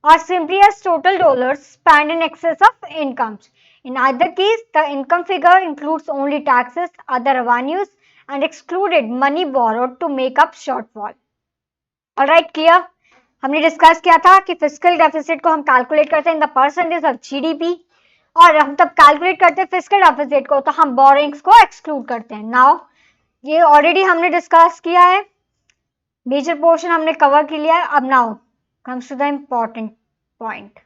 or simply as total dollars spent in excess of incomes. In either case, the income figure includes only taxes, other revenues, and excluded money borrowed to make up shortfall. Alright, clear? हमने डिस्कस किया था कि फिस्कल डेफिसिट को हम कैलकुलेट करते हैं in the percentage of GDP, और हम तब कैलकुलेट करते हैं फिस्कल डेफिसिट को तो हम बोरिंग्स को एक्सक्लूड करते हैं। नाउ ये ऑलरेडी हमने डिस्कस किया है, मेजर पोर्शन हमने कवर कर लिया है। अब now comes to the important point.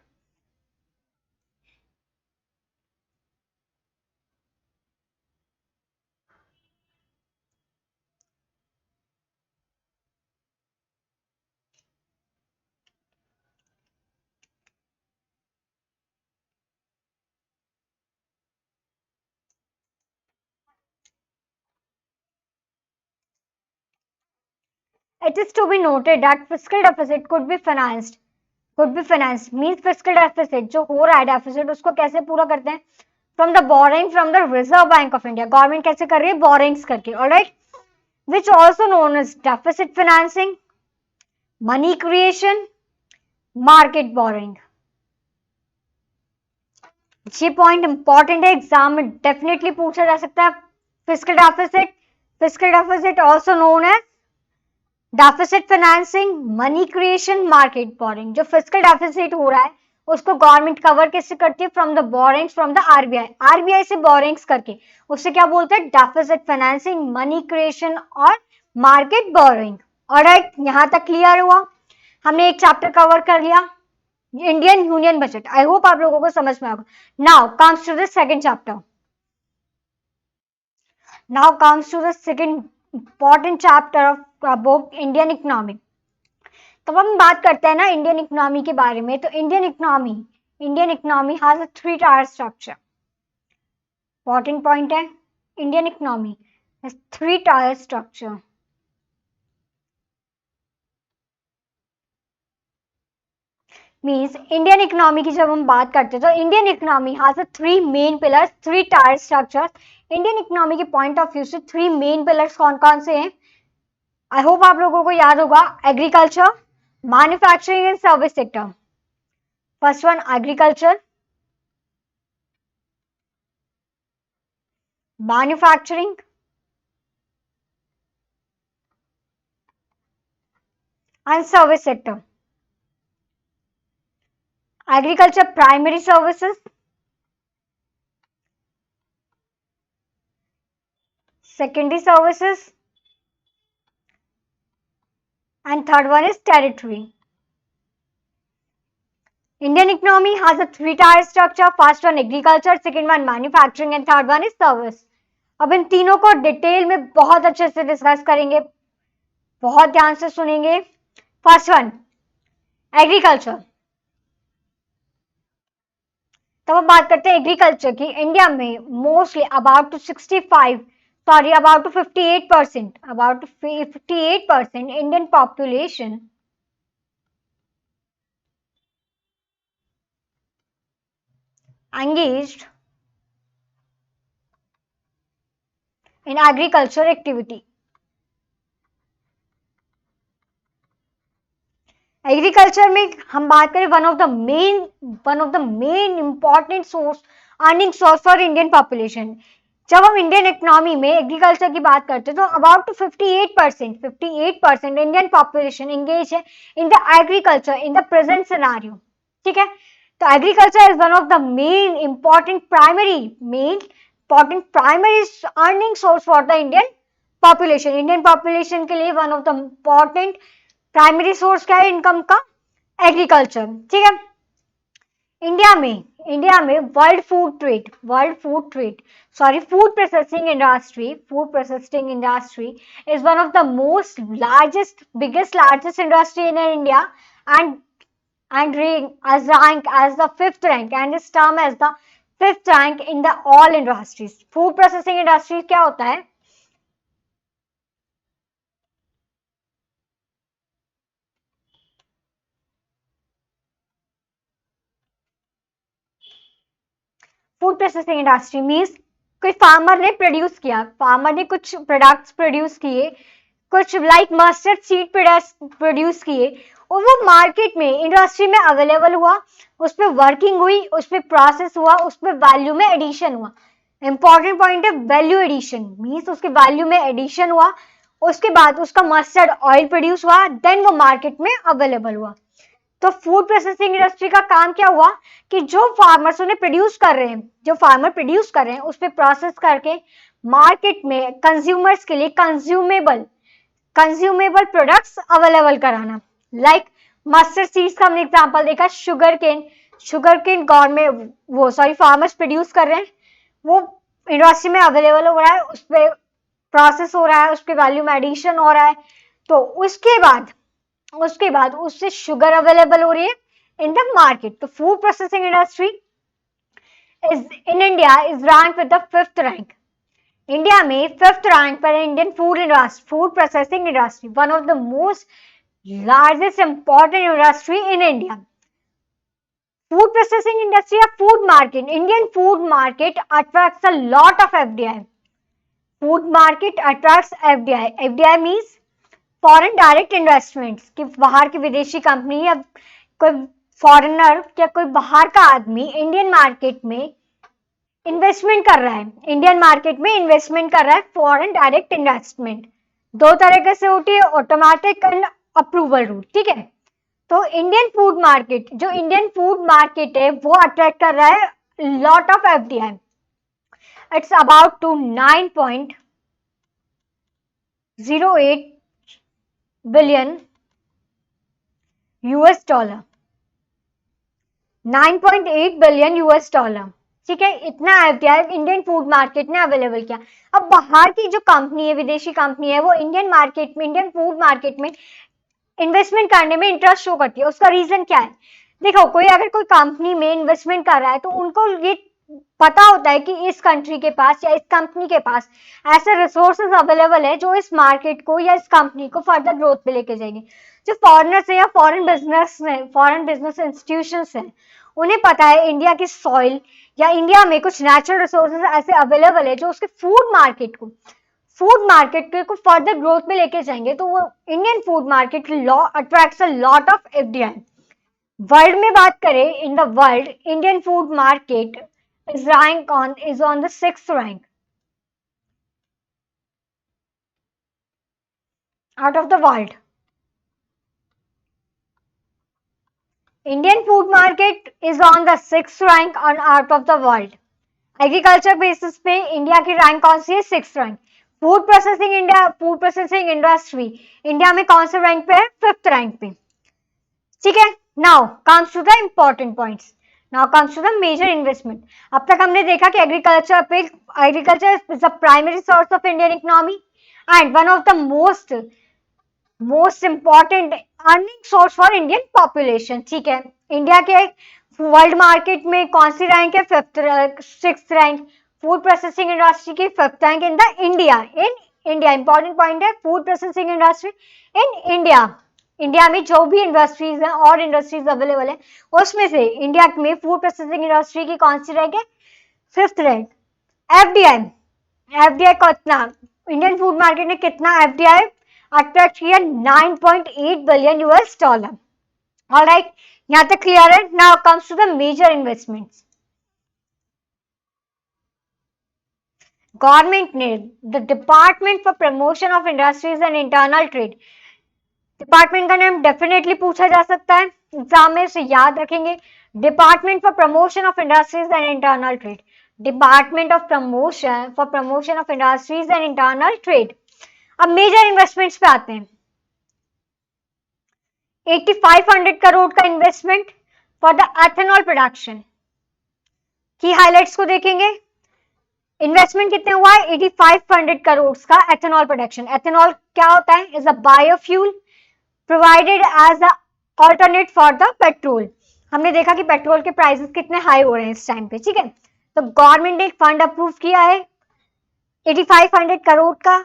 It is to be noted that fiscal deficit could be financed. Means fiscal deficit जो हो रहा है deficit उसको कैसे पूरा करते हैं? From the borrowing from the Reserve Bank of India. Government कैसे कर रही है? Borrowings करके. Alright, which also known as deficit financing, money creation, market borrowing. ये पॉइंट इंपॉर्टेंट है, एग्जाम में डेफिनेटली पूछा जा सकता है। Fiscal deficit also known as deficit financing, money creation, market borrowing. जो फिस्कल डेफिसिट हो रहा है उसको गवर्नमेंट कवर कैसे करती है? From the borrowings from the RBI से बोरिंग्स करके, उससे क्या बोलते हैं? डेफिसिट फाइनेंसिंग, मनी क्रिएशन और मार्केट बोरिंग। ऑलराइट, यहां तक क्लियर हुआ? हमने एक चैप्टर कवर कर लिया, Indian union budget. I hope आप लोगों को समझ में आएगा। Now comes to the second chapter. Now comes to the second important chapter of book, Indian economy. तब हम बात करते हैं ना इंडियन इकोनॉमी के बारे में, तो Indian economy has a 3 tier structure. Important point है, Indian economy has 3 tier structure. Means Indian economy की जब हम बात करते हैं तो Indian economy has a 3 main pillars, 3 tier structure. Indian economy के पॉइंट ऑफ व्यू से 3 main pillars कौन कौन से हैं? आई होप आप लोगों को याद होगा, agriculture, manufacturing and service sector. First one agriculture, manufacturing and service sector. Agriculture primary services, secondary services, and third one is territory. Indian economy has a 3 tier structure. First one agriculture, second one manufacturing, and third one is service. अब इन तीनों को डिटेल में बहुत अच्छे से डिस्कस करेंगे, बहुत ध्यान से सुनेंगे। First one agriculture. तब अब बात करते हैं एग्रीकल्चर की। इंडिया में mostly about to 58% Indian population engaged in agriculture activity. Agriculture में हम बात करें one of the main important source, earning source for Indian population. जब हम इंडियन इकोनॉमी में एग्रीकल्चर की बात करते हैं तो about to 58% Indian population engage है in the agriculture in the present scenario. ठीक है, तो agriculture is one of the main important primary earning source for the Indian population. Indian population के लिए one of the important primary source क्या है इनकम का? एग्रीकल्चर। ठीक है, इंडिया में food processing industry is one of the most biggest industry in India and rank as the fifth rank and is termed as the fifth rank in the all industries. Food processing industry क्या होता है? फूड प्रोसेसिंग इंडस्ट्री मीन्स कोई फार्मर ने कुछ प्रोडक्ट्स प्रोड्यूस किए, कुछ लाइक मस्टर्ड सीड प्रोड्यूस किए और वो मार्केट में इंडस्ट्री में अवेलेबल हुआ, उस पर वर्किंग हुई, उस पर प्रोसेस हुआ, उस पर वैल्यू में एडिशन हुआ। इंपॉर्टेंट पॉइंट है वैल्यू एडिशन, मीन्स उसके वैल्यू में एडिशन हुआ, उसके बाद उसका मस्टर्ड ऑयल प्रोड्यूस हुआ, देन वो मार्केट में अवेलेबल हुआ। तो फूड प्रोसेसिंग इंडस्ट्री का काम क्या हुआ कि जो फार्मर प्रोड्यूस कर रहे हैं उस पर प्रोसेस करके मार्केट में कंज्यूमर्स के लिए कंज्यूमेबल प्रोडक्ट्स अवेलेबल कराना। लाइक मस्टर्ड सीड्स का हमने एग्जांपल देखा, sugar cane government farmers produce कर रहे हैं, वो इंडस्ट्री में अवेलेबल हो रहा है, उस पर प्रोसेस हो रहा है, उस पर वैल्यू में एडिशन हो रहा है, तो उसके बाद उससे शुगर अवेलेबल हो रही है इन द मार्केट। तो food processing industry is in India is rank with the fifth rank. India में फिफ्थ रैंक पर Indian food processing industry, one of the most largest important industry in India. Food processing industry या food market, Indian food market attracts a lot of FDI. Food market attracts FDI. FDI means foreign direct investments, कि बाहर की विदेशी कंपनी या कोई फॉरेनर या कोई बाहर का आदमी इंडियन मार्केट में इन्वेस्टमेंट कर रहा है, फॉरेन डायरेक्ट इन्वेस्टमेंट। दो तरीके से होती है, ऑटोमेटिक एंड अप्रूवल रूट। ठीक है, तो इंडियन फूड मार्केट है वो अट्रैक्ट कर रहा है lot of FDI. It's about to 9.08 billion US dollar, 9.8 billion US dollar. ठीक है, इतना एफडीआई इंडियन फूड मार्केट ने अवेलेबल किया। अब बाहर की जो कंपनी है, विदेशी कंपनी है, वो इंडियन फूड मार्केट में इन्वेस्टमेंट करने में इंटरेस्ट शो करती है। उसका रीजन क्या है? देखो, अगर कोई कंपनी में इन्वेस्टमेंट कर रहा है तो उनको ये पता होता है कि इस कंट्री के पास या इस कंपनी के पास ऐसे रिसोर्सेज अवेलेबल है जो इस मार्केट को या इस कंपनी को फर्दर ग्रोथ पे लेके जाएंगे। जो फॉरेनर्स है या फॉरेन बिजनेस इंस्टीट्यूशंस हैं, उन्हें पता है इंडिया की सॉइल या इंडिया में कुछ नेचुरल रिसोर्सेज ऐसे अवेलेबल है जो उसके फूड मार्केट को फर्दर ग्रोथ में लेके जाएंगे। तो वो Indian food market attracts a lot of FDI. World में बात करें, इन the world Indian food market is on the 6th rank out of the world. Indian food market is on the 6th rank out of the world. Agriculture basis पे इंडिया की रैंक कौन सी है? 6th rank. Food processing industry India में कौन से रैंक पे है? 5th रैंक पे। ठीक है, now comes to the important points. Now comes to the major investment. अब तक हमने देखा कि agriculture is the primary source of Indian economy and one of the most important earning source for Indian population. ठीक है, इंडिया के वर्ल्ड मार्केट में कौन सी रैंक है? 5th 6th rank. Food processing industry की 5th rank in the India. In India, important point है, food processing industry in India. India में जो भी इंडस्ट्रीज हैं और इंडस्ट्रीज अवेलेबल है उसमें से इंडिया में फूड प्रोसेसिंग इंडस्ट्री की कौन सी रैंक है? 5th rank. एफडीआई, एफडीआई कितना, इंडियन फूड मार्केट ने कितना एफडीआई अट्रैक्ट किया? 9.8 बिलियन यूएस डॉलर। ऑलराइट, यहां तक क्लियर है? Now comes to the major investments. Government ने the department for promotion of industries and internal trade, department का नाम डेफिनेटली पूछा जा सकता है एग्जाम में, से याद रखेंगे। Department for promotion of industries and internal trade, department of promotion for promotion of industries and internal trade. अब मेजर इन्वेस्टमेंट्स पे आते हैं। 8500 करोड़ का investment for the ethanol production. की हाइलाइट्स को देखेंगे, इन्वेस्टमेंट कितने हुआ है? 8500 करोड़ का एथेनॉल प्रोडक्शन। एथेनॉल क्या होता है? Is a biofuel provided as a alternate for the petrol. हमने देखा कि पेट्रोल के प्राइसेस कितने हाई हो रहे हैं इस टाइम पे, ठीक है। तो गवर्नमेंट ने एक फंड अप्रूव किया है 8500 करोड़ का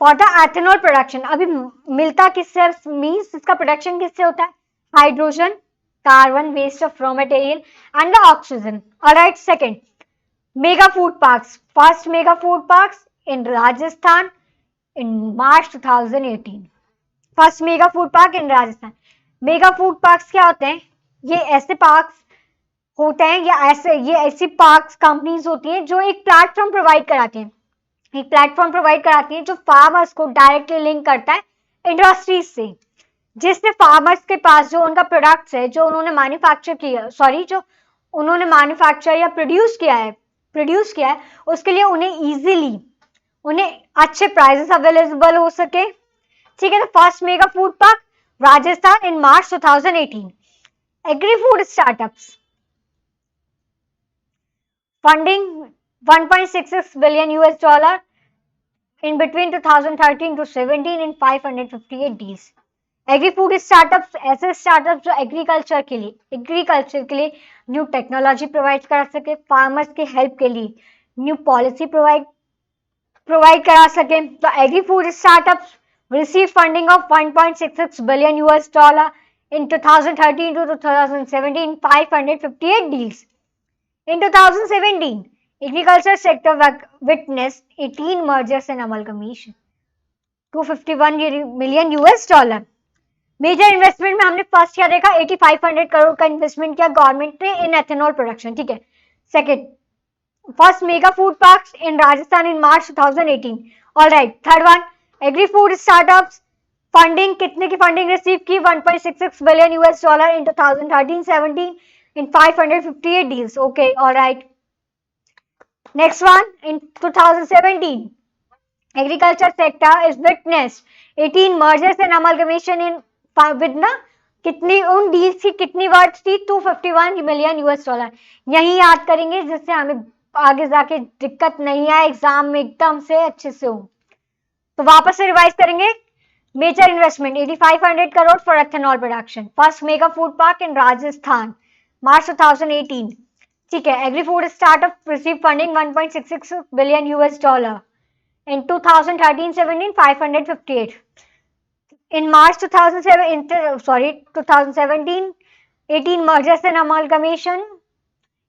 फॉर द एथेनॉल प्रोडक्शन। अभी मिलता किससे? मीन्स इसका प्रोडक्शन किससे होता है? Hydrogen, carbon, waste of raw material and the oxygen. Alright, second, mega food parks. First mega food parks in Rajasthan in March 2018. First mega food park in Rajasthan. Mega food parks क्या होते हैं? ये ऐसे पार्क्स होते हैं या ये ऐसी पार्क्स कंपनीज होती हैं जो एक प्लेटफॉर्म प्रोवाइड कराती हैं, एक प्लेटफॉर्म प्रोवाइड कराती हैं जो फार्मर्स को डायरेक्टली लिंक करता है इंडस्ट्रीज से, जिससे फार्मर्स के पास जो उनका प्रोडक्ट्स है, जो उन्होंने मैन्युफैक्चर किया, जो उन्होंने मैन्युफैक्चर या प्रोड्यूस किया है, उसके लिए उन्हें अच्छे प्राइसेस अवेलेबल हो सके, ठीक है। तो first mega food park Rajasthan in March 2018। Agri food startups, funding 1.66 billion US dollar in between 2013 to 17 in 558 deals. Agri food startups ऐसे स्टार्टअप्स जो एग्रीकल्चर के लिए न्यू टेक्नोलॉजी प्रोवाइड कर सके, फार्मर्स के हेल्प के लिए न्यू पॉलिसी प्रोवाइड करा सके। तो agri food startups receive funding of 1.66 billion US dollar in 2013 to 2017 558 deals. In 2017, agriculture sector witnessed 18 mergers and amalgamation, 251 million US dollar. Major investment में हमने फर्स्ट क्या देखा? 8500 करोड़ का इन्वेस्टमेंट किया गवर्नमेंट ने इन एथेनॉल प्रोडक्शन, ठीक है। Second, first mega food parks in Rajasthan in March 2018। Alright, third one, agri food startups funding, कितने की फंडिंग रिसीव की? 1.66 billion US dollar in 2013-17 in 558 deals. Okay, all right. Next one, in 2017, agriculture sector is witnessed 18 mergers and amalgamation in with ना कितनी उन डील्स की कितनी वर्थ थी? 251 मिलियन यूएस डॉलर। यही याद करेंगे जिससे हमें आगे जाके दिक्कत नहीं आए, एग्जाम में एकदम से अच्छे से हो। तो वापस से रिवाइज करेंगे। Major investment 8500 crore for ethanol production, first mega food park in Rajasthan March 2018, ठीक है। Agri food startup receive funding 1.66 billion US dollar in 2013-17 558। In March 2017 18 mergers and amalgamation,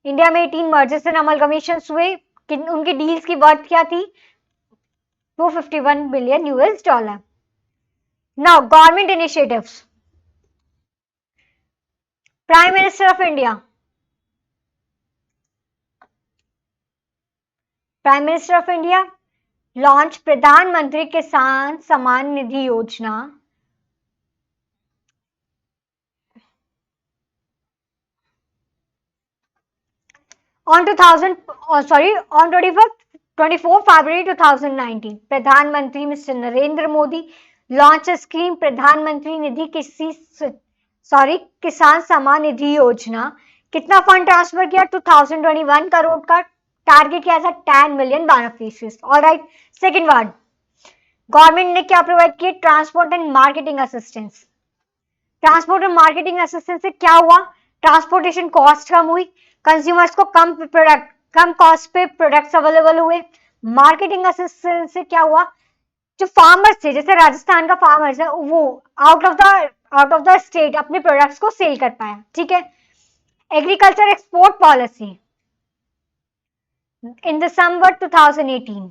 India में 18 मर्जर्स एंड अमलगमेशन हुए। उनकी डील्स की वर्थ क्या थी? 251 billion US dollar. Now government initiatives. Prime minister of India, prime minister of India launch प्रधानमंत्री किसान सम्मान निधि योजना on 24 February 2019. प्रधानमंत्री mister Narendra Modi launch scheme प्रधानमंत्री निधि किसान सम्मान निधि योजना। कितना फंड ट्रांसफर किया? 2021 करोड़ का। टारगेट किया था 10 million beneficiaries. Alright, second word, government ने क्या प्रोवाइड किया? Transport and marketing assistance. Transport और मार्केटिंग असिस्टेंस से क्या हुआ? ट्रांसपोर्टेशन कॉस्ट कम हुई, कंज्यूमर्स को कम कॉस्ट पे प्रोडक्ट्स अवेलेबल हुए। मार्केटिंग असिस्टेंस से क्या हुआ, जो फार्मर्स थे, जैसे राजस्थान का फार्मर्स है, वो आउट ऑफ द स्टेट अपने प्रोडक्ट्स को सेल कर पाया। ठीक है। Agriculture export policy in December 2018,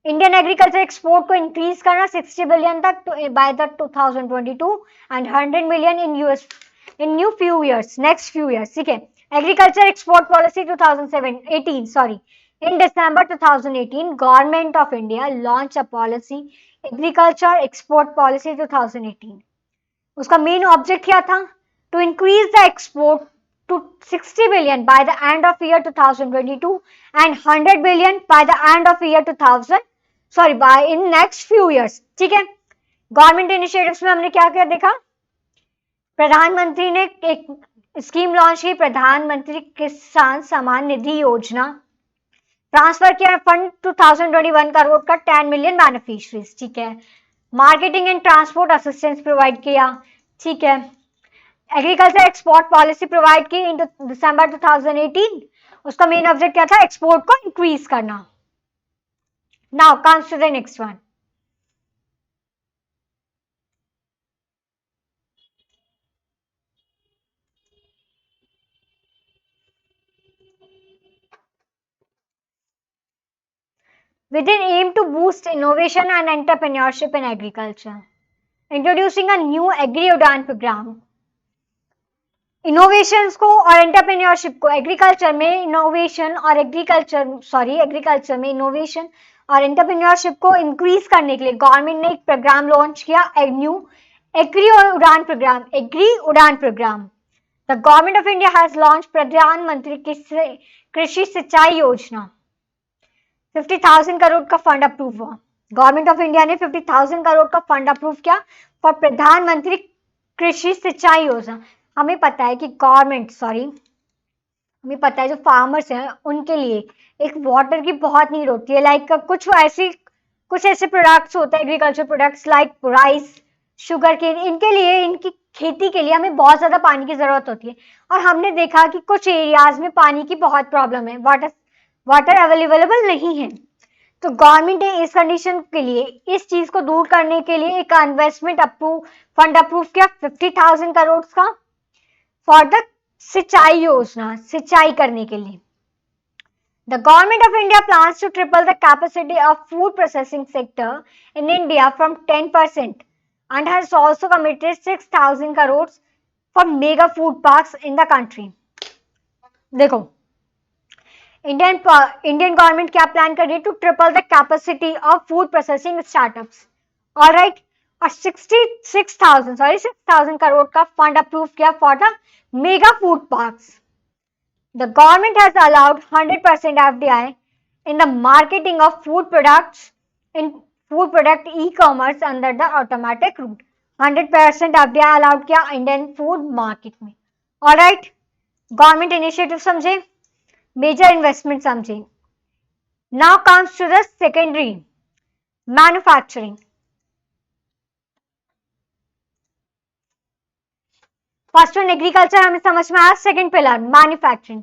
Indian agriculture export को इंक्रीज करना 60 बिलियन तक by the 2022 and 100 million in US in new few years, next few years. ठीक है। Agriculture export policy 2018 sorry, in December 2018 government of India launched a policy, agriculture export policy 2018। उसका मेन ऑब्जेक्ट क्या था, to increase the export to 60 billion by the end of year 2022 and 100 billion by the end of year 2000 by in next few years। ठीक है। गवर्नमेंट इनिशिएटिव्स में हमने क्या क्या देखा, प्रधानमंत्री ने एक स्कीम लॉन्च की, प्रधानमंत्री किसान सम्मान निधि योजना, ट्रांसफर किया फंड 2021 करोड़ का 10 मिलियन बेनिफिशियरीज। ठीक है। Marketing and transport assistance provide किया। ठीक है। एग्रीकल्चर एक्सपोर्ट पॉलिसी प्रोवाइड की इन दिसंबर 2018, उसका मेन ऑब्जेक्ट क्या था, एक्सपोर्ट को इंक्रीज करना। Now comes to the next one, with an aim to boost innovation and entrepreneurship in agriculture, introducing a new Agri-Udan program। Innovations को और एंटरप्रेन्योरशिप को, एग्रीकल्चर में इनोवेशन और एग्रीकल्चर में इनोवेशन और एंटरप्रेन्योरशिप को इंक्रीज करने के लिए गवर्नमेंट ने एक प्रोग्राम लॉन्च किया, new agri Udan program. The government of India has launch Pradhan Mantri Krishi Sinchai Yojana. 50,000 crore का फंड अप्रूव हुआ। गवर्नमेंट ऑफ इंडिया ने 50,000 करोड़ का फंड अप्रूव किया फॉर प्रधानमंत्री कृषि सिंचाई योजना। हमें पता है कि हमें पता है जो फार्मर्स हैं उनके लिए एक वाटर की बहुत नीड होती है। लाइक कुछ ऐसे प्रोडक्ट्स होते हैं, agriculture products like rice, sugar cane, इनके लिए, इनकी खेती के लिए हमें बहुत ज्यादा पानी की जरूरत होती है। और हमने देखा कि कुछ एरियाज में पानी की बहुत प्रॉब्लम है, वाटर अवेलेबल नहीं है। तो गवर्नमेंट ने इस कंडीशन के लिए, इस चीज को दूर करने के लिए एक इन्वेस्टमेंट फंड अप्रूव किया 50,000 करोड़ का फॉर द सिंचाई योजना, सिंचाई करने के लिए। The government of India plans to triple the capacity of food processing sector in India from 10% and has also committed 6,000 crores for mega food parks in the country। देखो, इंडियन गवर्नमेंट क्या प्लान कर रही है, to triple the capacity of food processing startups. Alright. और 6,000 करोड़ का फंड अप्रूव किया for the mega food parks. The government has allowed 100% FDI in the marketing of food products in food product e-commerce under the automatic route। 100% FDI allowed किया इंडियन फूड मार्केट में। ऑलराइट। गवर्नमेंट इनिशिएटिव समझे, मेजर इन्वेस्टमेंट समझे। Now comes to the secondary manufacturing. First one agriculture हमें समझ में आया, सेकेंड पिलर मैन्युफैक्चरिंग।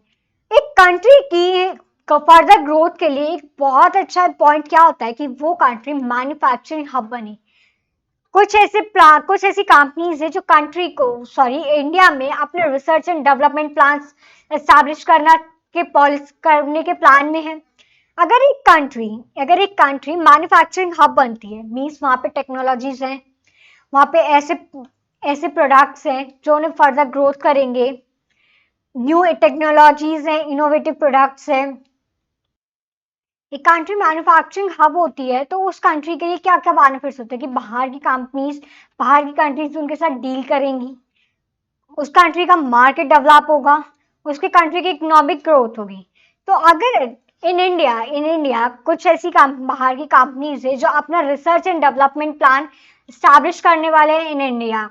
एक कंट्री की फर्दर ग्रोथ के लिए एक बहुत अच्छा पॉइंट क्या होता है कि वो कंट्री मैन्युफैक्चरिंग हब बने। कुछ ऐसी कंपनीज है जो कंट्री को इंडिया में अपने research and development plans establish करने के प्लान में है। अगर एक कंट्री मैन्युफैक्चरिंग हब बनती है, मीन्स वहां पे टेक्नोलॉजीज हैं, वहां पे ऐसे प्रोडक्ट्स हैं जो उन्हें फर्दर ग्रोथ करेंगे, न्यू टेक्नोलॉजीज हैं, इनोवेटिव प्रोडक्ट्स हैं। एक कंट्री मैन्युफैक्चरिंग हब होती है तो उस कंट्री के लिए क्या क्या बेनिफिट्स होते हैं कि बाहर की कंट्रीज उनके साथ डील करेंगी, उस कंट्री का मार्केट डेवलप होगा, उसके कंट्री की इकोनॉमिक ग्रोथ होगी। तो अगर इन इंडिया कुछ ऐसी बाहर की कंपनीज है जो अपना research and development plan establish करने वाले हैं इन इंडिया,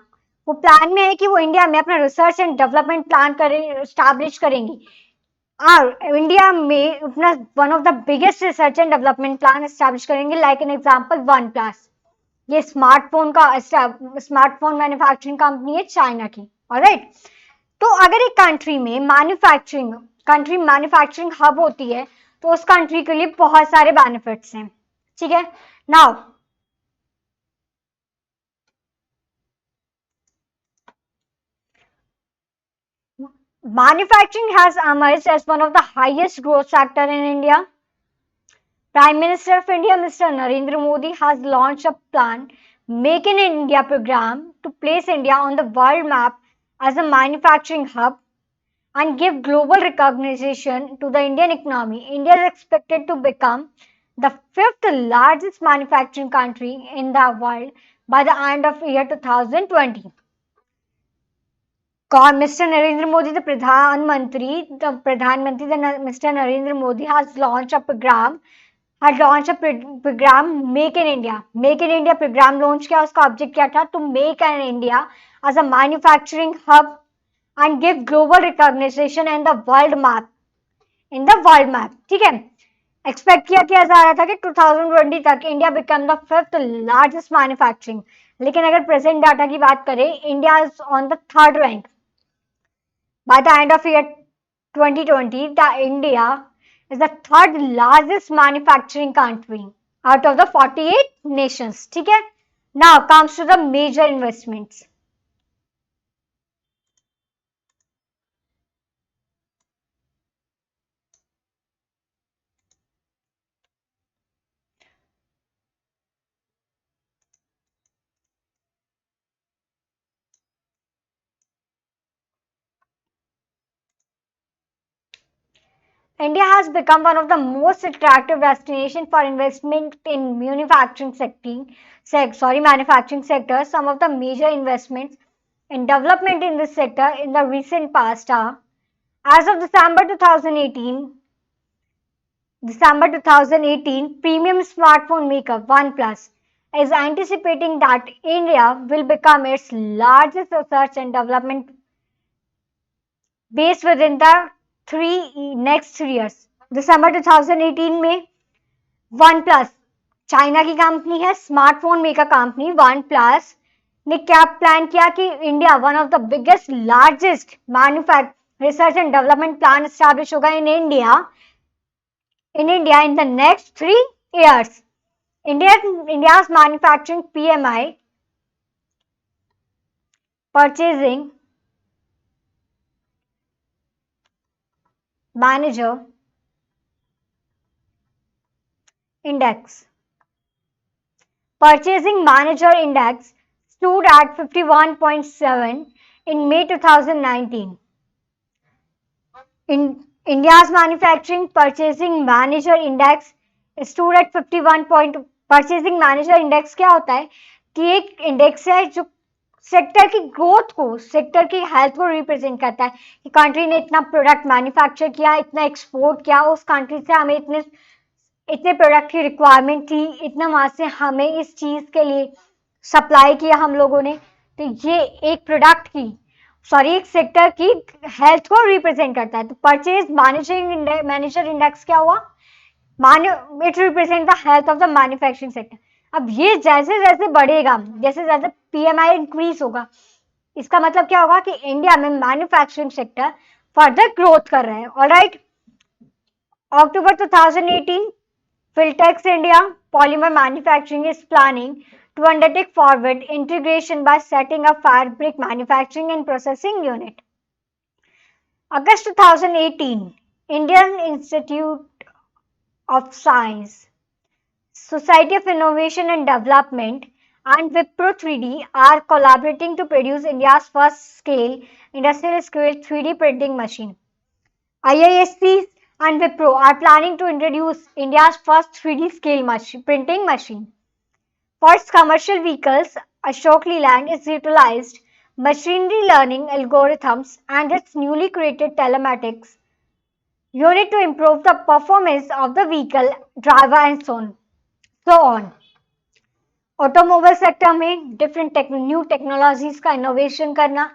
वो प्लान में है कि वो इंडिया में अपना research and development plan establish करेंगी। और इंडिया में अपना one of the biggest research and development plan establish करेंगे, like an example OnePlus. ये स्मार्टफोन मैन्युफैक्चरिंग कंपनी है चाइना की। ऑलराइट। तो अगर एक कंट्री मैन्युफैक्चरिंग हब होती है तो उस कंट्री के लिए बहुत सारे बेनिफिट्स हैं, ठीक है। Now manufacturing has emerged as one of the highest growth sector in India. Prime Minister of India, Mr. Narendra Modi, has launched a plan, Make in India program, to place India on the world map as a manufacturing hub and give global recognition to the Indian economy. India is expected to become the fifth largest manufacturing country in the world by the end of year 2020. Mr. Narendra Modi, the Pradhan Mantri, Mr. Narendra Modi has launched a program make in India. Make in India program launch किया, उसका ऑब्जेक्ट क्या था? To make in India as a manufacturing hub and give global recognization in the world map, ठीक है। एक्सपेक्ट किया जा रहा था कि 2020 तक India become the fifth largest manufacturing, लेकिन अगर प्रेजेंट डाटा की बात करें, India is on the third rank. By the end of year 2020, the India is the third largest manufacturing country out of the 48 nations. ठीक है? Now comes to the major investments. India has become one of the most attractive destinations for investment in manufacturing sector. Some of the major investments in development in this sector in the recent past are: as of December 2018, premium smartphone maker OnePlus is anticipating that India will become its largest research and development base within the next 3 years. दिसंबर 2018 में वन प्लस, चाइना की कंपनी है, smartphone maker company one plus ने क्या प्लान किया कि India one of the biggest largest research and development plan establish होगा इन India in the next 3 years. India's manufacturing PMI, Purchasing Manager Index. Purchasing Manager Index stood at 51.7 in May 2019. India's manufacturing Purchasing Manager Index stood at 51. Purchasing Manager Index क्या होता है कि एक इंडेक्स है जो सेक्टर की ग्रोथ को, सेक्टर की हेल्थ को रिप्रेजेंट करता है कि कंट्री ने इतना प्रोडक्ट मैन्युफैक्चर किया, इतना एक्सपोर्ट किया, उस कंट्री से हमें इतने प्रोडक्ट की रिक्वायरमेंट थी, इतना वहां से हमें इस चीज के लिए सप्लाई किया हम लोगों ने। तो ये एक प्रोडक्ट की एक सेक्टर की हेल्थ को रिप्रेजेंट करता है। तो परचेज मैनेजर इंडेक्स क्या हुआ? It represent the health of the manufacturing sector. अब ये जैसे जैसे बढ़ेगा, जैसे जैसे पीएमआई इंक्रीज होगा, इसका मतलब क्या होगा कि इंडिया में मैन्युफैक्चरिंग सेक्टर फर्दर ग्रोथ कर रहा है। Alright, October 2018, Filtex India Polymer Manufacturing is planning to undertake forward integration by setting up fabric manufacturing and processing unit. August 2018, Indian Institute of Science, Society of Innovation and Development, and Wipro 3D are collaborating to produce India's first industrial scale 3D printing machine. IISCs and Wipro are planning to introduce India's first 3D scale printing machine. For its commercial vehicles, Ashok Leyland is utilized machine learning algorithms and its newly created telematics unit to improve the performance of the vehicle, driver and so on. Automobile sector में डिफरेंट न्यू टेक्नोलॉजीज का इनोवेशन करना,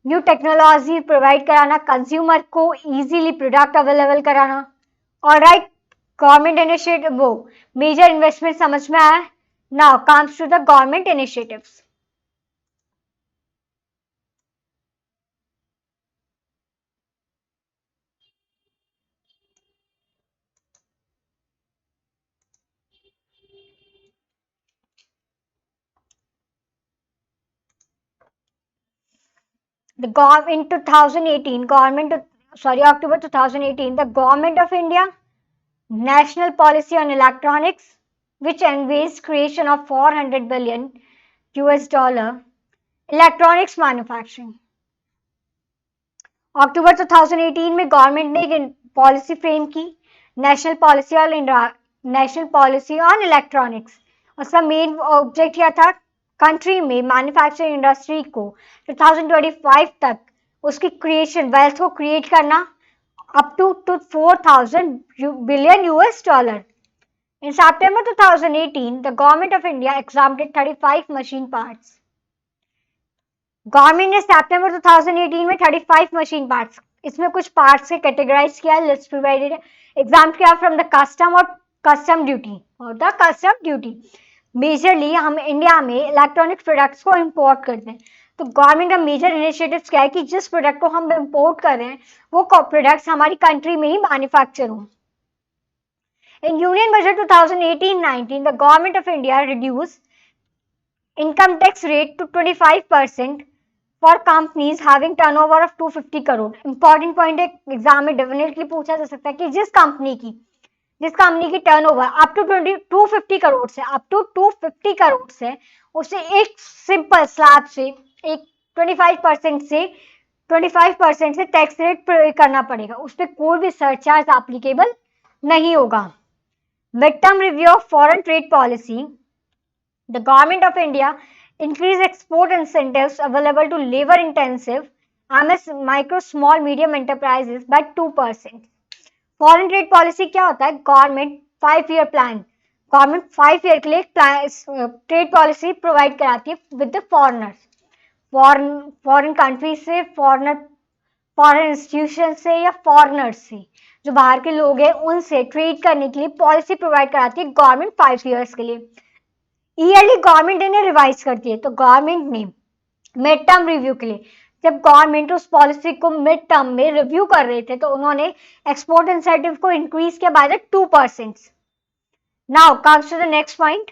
न्यू टेक्नोलॉजी प्रोवाइड कराना, कंज्यूमर को इजीली प्रोडक्ट अवेलेबल कराना। ऑलराइट, गवर्नमेंट इनिशिएटिव, वो मेजर इन्वेस्टमेंट समझ में आया। Now comes to the government initiatives. In 2018, October 2018, the Government of India National Policy on Electronics, which envisaged creation of 400 billion US dollar electronics manufacturing. अक्टूबर 2018 में गवर्नमेंट ने एक पॉलिसी फ्रेम की, नेशनल पॉलिसी ऑन इलेक्ट्रॉनिक्स. उसका मेन ऑब्जेक्ट क्या था? कंट्री में मैन्युफैक्चरिंग इंडस्ट्री को 2025 तक उसकी क्रिएशन, वेल्थ को क्रिएट करना up to 4,000 billion US dollar. In September 2018, the Government of India exempted 35 machine parts. Government ने सितंबर 2018 में 35 मशीन पार्ट्स, इसमें कुछ पार्ट्स के कैटेगराइज किया, लिस्ट प्रोवाइडेड है, एग्जाम किया from the custom duty. Majorly हम इंडिया में इलेक्ट्रॉनिक्स प्रोडक्ट्स को इंपोर्ट करते हैं, तो गवर्नमेंट का मेजर इनिशिएटिव्स क्या है कि जिस प्रोडक्ट को हम इंपोर्ट कर रहे हैं वो प्रोडक्ट्स हमारी कंट्री में ही मैन्युफैक्चर हो. In union budget 2018-19, the government of India reduce income tax rate to 25% for companies having turnover of 250 crore. Important point है, एग्जाम में डेफिनेटली पूछा जा सकता है कि जिस कंपनी की टर्नओवर अप टू 250 करोड़ से उसे एक सिंपल स्लैब से एक 25% से टैक्स रेट पे करना पड़ेगा, उस पर कोई भी सरचार्ज एप्लीकेबल नहीं होगा. Mid term review of foreign trade policy. The Government of India increased export incentives available to labor-intensive MS, micro, small, medium enterprises by 2%. Foreign trade policy क्या होता है? Government 5-year plan. Government 5 year के लिए ट्रेड पॉलिसी प्रोवाइड कराती है with the foreigners, foreign country से, फॉरेन इंस्टीट्यूशन से या फॉरेनर्स से, जो बाहर के लोग हैं उनसे ट्रेड करने के लिए पॉलिसी प्रोवाइड कराती है गवर्नमेंट 5 years के लिए. ईयरली गवर्नमेंट इन्हें रिवाइज करती है. तो गवर्नमेंट ने मिड टर्म रिव्यू के लिए, जब गवर्नमेंट उस पॉलिसी को मिड टर्म में रिव्यू कर रहे थे तो उन्होंने एक्सपोर्ट इंसेंटिव को इंक्रीज किया by the 2%. Now comes to the next point.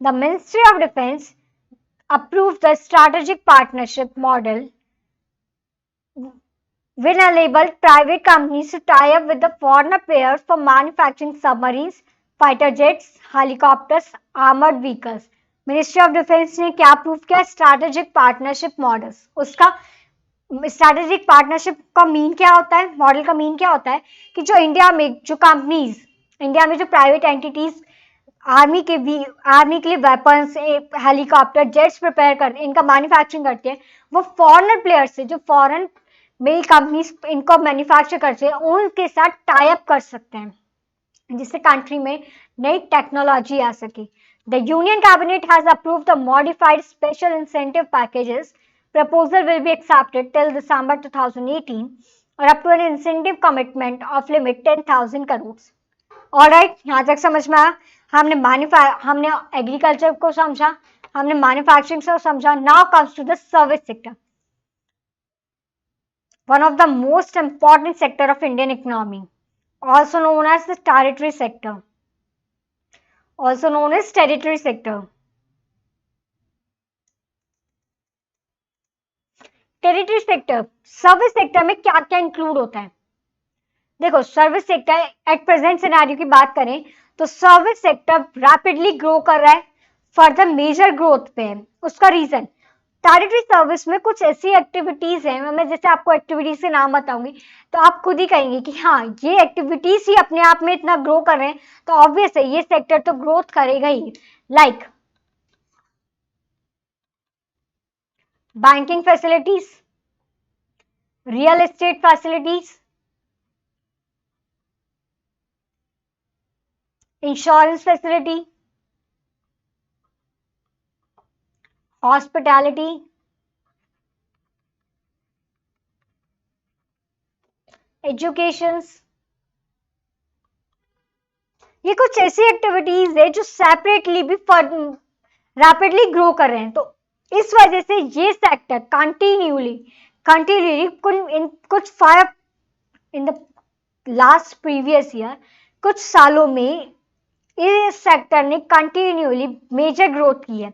The Ministry of Defense approved the strategic partnership model will enable private companies to tie up with the foreign players for manufacturing submarines, fighter jets, helicopters, armored vehicles. Ministry of defence ने क्या अप्रूव किया? Strategic partnership models. उसका स्ट्रैटेजिक पार्टनरशिप का मीन क्या होता है? मॉडल का मीन क्या होता है कि जो इंडिया में जो प्राइवेट एंटिटीज आर्मी के लिए वेपन्स, हेलीकॉप्टर, जेट्स प्रिपेयर करते हैं, इनका मैन्युफैक्चरिंग करते हैं, वो फॉरेनर प्लेयर्स से, जो फॉरेन में कंपनीज इनको मैन्युफैक्चर करते हैं, उनके साथ टाई अप कर सकते हैं, जिससे कंट्री में नई टेक्नोलॉजी आ सके. The union cabinet has approved the modified special incentive packages. Proposal will be accepted till December 2018 और up to an incentive commitment of limit 10,000 crore. Alright, यहाँ तक समझ में आया? हमने एग्रीकल्चर को समझा, हमने मैन्युफैक्चरिंग से समझा. Now comes to the service sector, one of the most important sector of Indian economy, also known as the territory sector. Territory sector, service sector में क्या क्या इंक्लूड होता है? देखो, service sector at present scenario की बात करें तो सर्विस सेक्टर रैपिडली ग्रो कर रहा है, फर्दर मेजर ग्रोथ पे है. उसका रीजन, टेरिटरी सर्विस में कुछ ऐसी एक्टिविटीज हैं, मैं जैसे आपको एक्टिविटीज के नाम बताऊंगी तो आप खुद ही कहेंगे कि हाँ, ये एक्टिविटीज ही अपने आप में इतना ग्रो कर रहे हैं, तो ऑब्वियस है ये सेक्टर तो ग्रोथ करेगा ही. Like banking facilities, real estate facilities, insurance facility, hospitality, education. ये कुछ ऐसी एक्टिविटीज है जो सेपरेटली भी रैपिडली ग्रो कर रहे हैं, तो इस वजह से ये सेक्टर कंटिन्यूली कंटिन्यूली कुछ five in the last previous year, कुछ सालों में इस सेक्टर ने कंटिन्यूली मेजर ग्रोथ की है।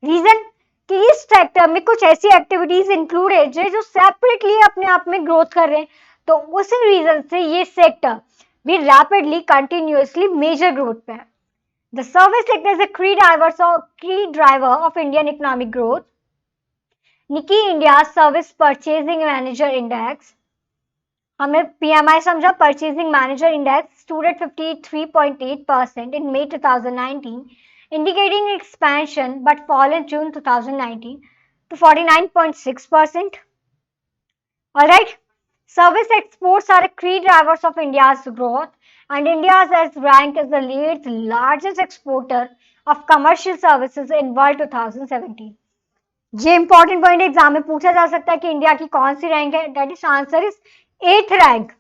रीजन कि इस सेक्टर में कुछ ऐसी एक्टिविटीज इंक्लूड है जो सेपरेटली अपने आप में ग्रोथ कर रहे हैं, तो उसी रीजन से ये सेक्टर भी रैपिडली कंटिन्यूअसली मेजर ग्रोथ पे है। The service sector is a key driver of Indian economic growth. Nikkei India service purchasing manager index, हमने PMI समझा, purchasing manager index stood at 53.8% in May 2019, indicating expansion but fall in June 2019 to 49.6%. Alright, service exports are key drivers of India's growth, and India is ranked as the eighth largest exporter of commercial services in world 2017. ये इंपॉर्टेंट पॉइंट एग्जाम में पूछा जा सकता है कि इंडिया की कौन सी रैंक है। That is answer is 8th rank.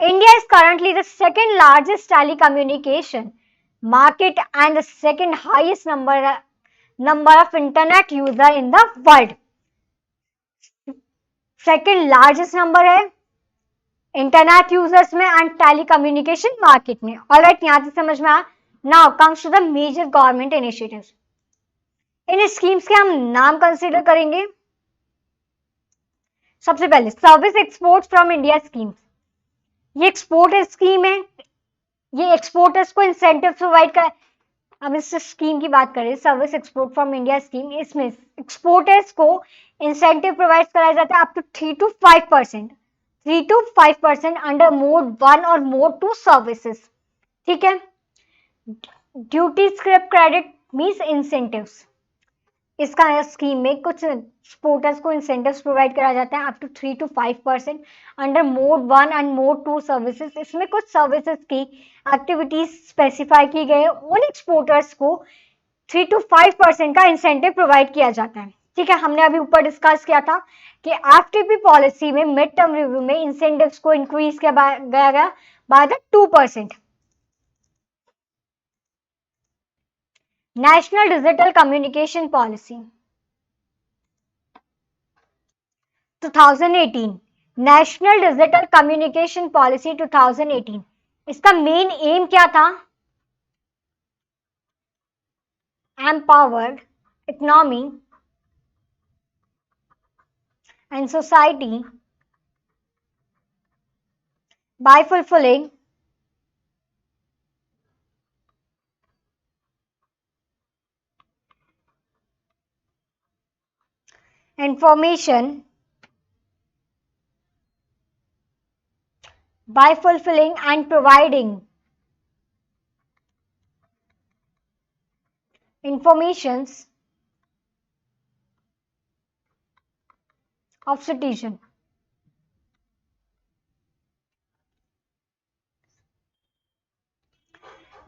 India is currently the second largest telecommunication market and the second highest number of internet user in the world. Second largest number है इंटरनेट यूजर्स में एंड टेलीकम्युनिकेशन मार्केट में। ऑलराइट, यहां से समझ में आया। Now comes to the major government initiatives. इन स्कीम्स के हम नाम कंसीडर करेंगे। सबसे पहले service export from India schemes, ये एक्सपोर्ट स्कीम है, ये एक्सपोर्टर्स को इंसेंटिव प्रोवाइड कर। अब इस स्कीम की बात करें, service export from India scheme, इसमें एक्सपोर्टर्स को इंसेंटिव प्रोवाइड कराया जाता है up to 3 to 5%, 3 to 5% under mode 1 और मोड 2 सर्विसेज। ठीक है, duty scrap credit means incentives. इसका स्कीम में कुछ एक्सपोर्टर्स को इंसेंटिव्स प्रोवाइड करा जाता है up to 3 to 5% under mode 1 and mode 2 services. इसमें कुछ सर्विसेज की एक्टिविटीज स्पेसिफाई की गई है, उन एक्सपोर्टर्स को 3 to 5% का इंसेंटिव प्रोवाइड किया जाता है। ठीक है, हमने अभी ऊपर डिस्कस किया था कि एफटीपी पॉलिसी में मिड टर्म रिव्यू में इंसेंटिव्स को इंक्रीज किया गया bye the 2%। National digital communication policy 2018, national digital communication policy 2018, इसका मेन एम क्या था? Empowered economy and society by fulfilling information by fulfilling and providing informations of citizen।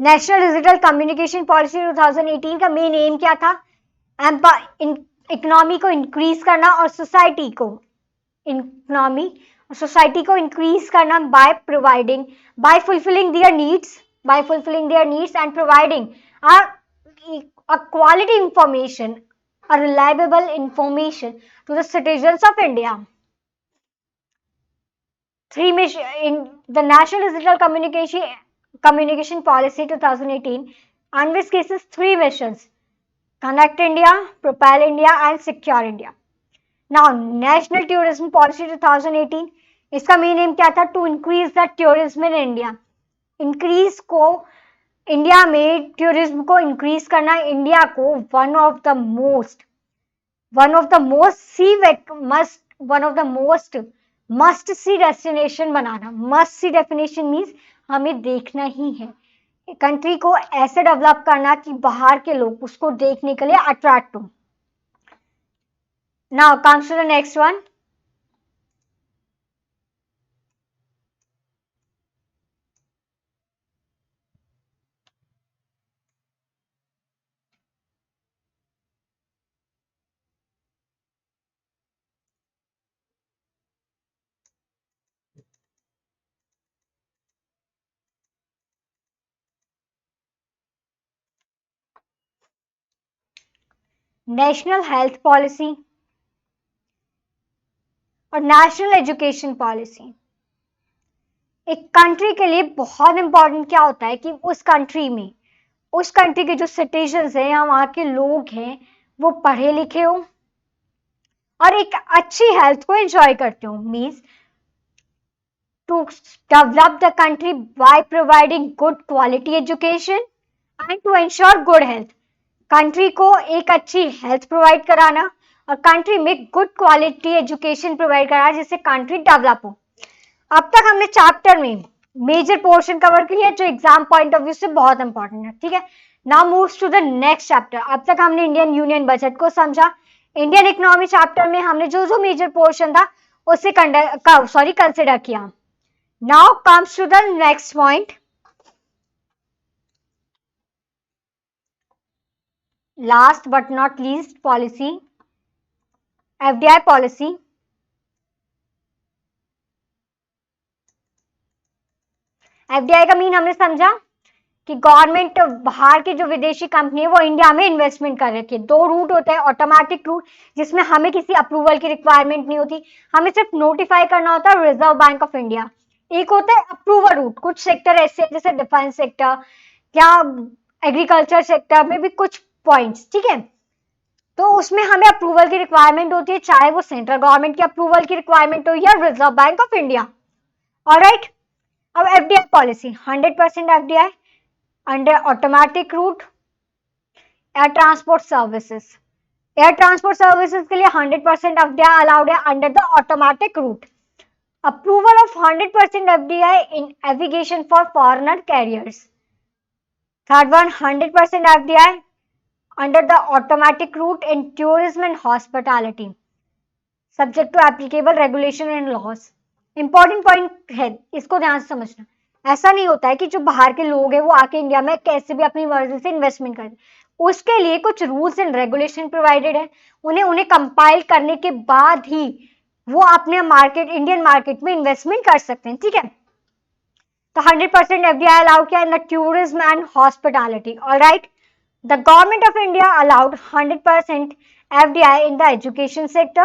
National digital communication policy 2018 का मेन एम क्या था? इकोनॉमी को इंक्रीज करना और सोसाइटी को इकोनॉमी और सोसाइटी को इंक्रीज करना by providing, by fulfilling their needs, by fulfilling their needs and providing a quality information, a reliable information to the citizens of India. Three mission in the National Digital Communication Policy 2018 envisages three missions: Connect India, Propel India, and Secure India. Now, National Tourism Policy 2018, इसका मेन एम क्या था? To increase the tourism in India. Increase को इंडिया में टूरिज्म को इंक्रीज करना, इंडिया को one of the most must see destination बनाना। मस्ट सी डेफिनेशन मीन्स हमें देखना ही है, कंट्री को ऐसे डेवलप करना कि बाहर के लोग उसको देखने के लिए अट्रैक्ट हो। Now comes to the next one. National health policy, और नेशनल एजुकेशन पॉलिसी। एक कंट्री के लिए बहुत इंपॉर्टेंट क्या होता है कि उस कंट्री के जो सिटीजन्स हैं या वहां के लोग हैं वो पढ़े लिखे हो और एक अच्छी हेल्थ को एंजॉय करते हो। Means to develop the country by providing good quality education and to ensure good health. Country को एक अच्छी हेल्थ प्रोवाइड कराना और कंट्री में गुड क्वालिटी एजुकेशन प्रोवाइड कराना जिससे कंट्री डेवलप हो। अब तक हमने चैप्टर में मेजर पोर्शन कवर किया जो एग्जाम पॉइंट ऑफ व्यू से बहुत इंपॉर्टेंट है, ठीक है। Now moves to the next chapter. अब तक हमने इंडियन यूनियन बजट को समझा। इंडियन इकोनॉमी चैप्टर में हमने जो जो मेजर पोर्शन था उसे कंसिडर किया। Now comes to the next point, last but not least policy, FDI policy. FDI का मीन हमने समझा कि गवर्नमेंट बाहर की जो विदेशी कंपनी है वो इंडिया में इन्वेस्टमेंट कर रखी है। दो रूट होता है, ऑटोमेटिक रूट जिसमें हमें किसी अप्रूवल की रिक्वायरमेंट नहीं होती, हमें सिर्फ नोटिफाई करना होता है रिजर्व बैंक ऑफ इंडिया। एक होता है अप्रूवल रूट, कुछ सेक्टर ऐसे जैसे डिफेंस सेक्टर या एग्रीकल्चर सेक्टर में भी कुछ पॉइंट्स, ठीक है, तो उसमें हमें अप्रूवल की रिक्वायरमेंट होती है, चाहे वो सेंट्रल गवर्नमेंट की अप्रूवल की रिक्वायरमेंट हो या Reserve Bank of India. Alright, अब FDI policy 100% FDI under automatic route. Air transport services, air transport services के लिए 100% एफडीआई अलाउड है under the automatic route. Approval of 100% FDI in aviation for foreigner carriers. Third one, 100% FDI under the automatic route in tourism and hospitality, subject to applicable regulation and laws। Important point है, इसको ध्यान से समझना। ऐसा नहीं होता है कि जो बाहर के लोग हैं वो आके इंडिया में कैसे भी अपनी मर्जी से इन्वेस्टमेंट करें, उसके लिए कुछ रूल्स एंड रेगुलेशन प्रोवाइडेड है, उन्हें कंपाइल करने के बाद ही वो अपने मार्केट, इंडियन मार्केट में इन्वेस्टमेंट कर सकते हैं, ठीक है। तो 100% एफडीआई अलाउ किया in the tourism and hospitality. Alright, the government of India allowed 100% FDI in the education sector,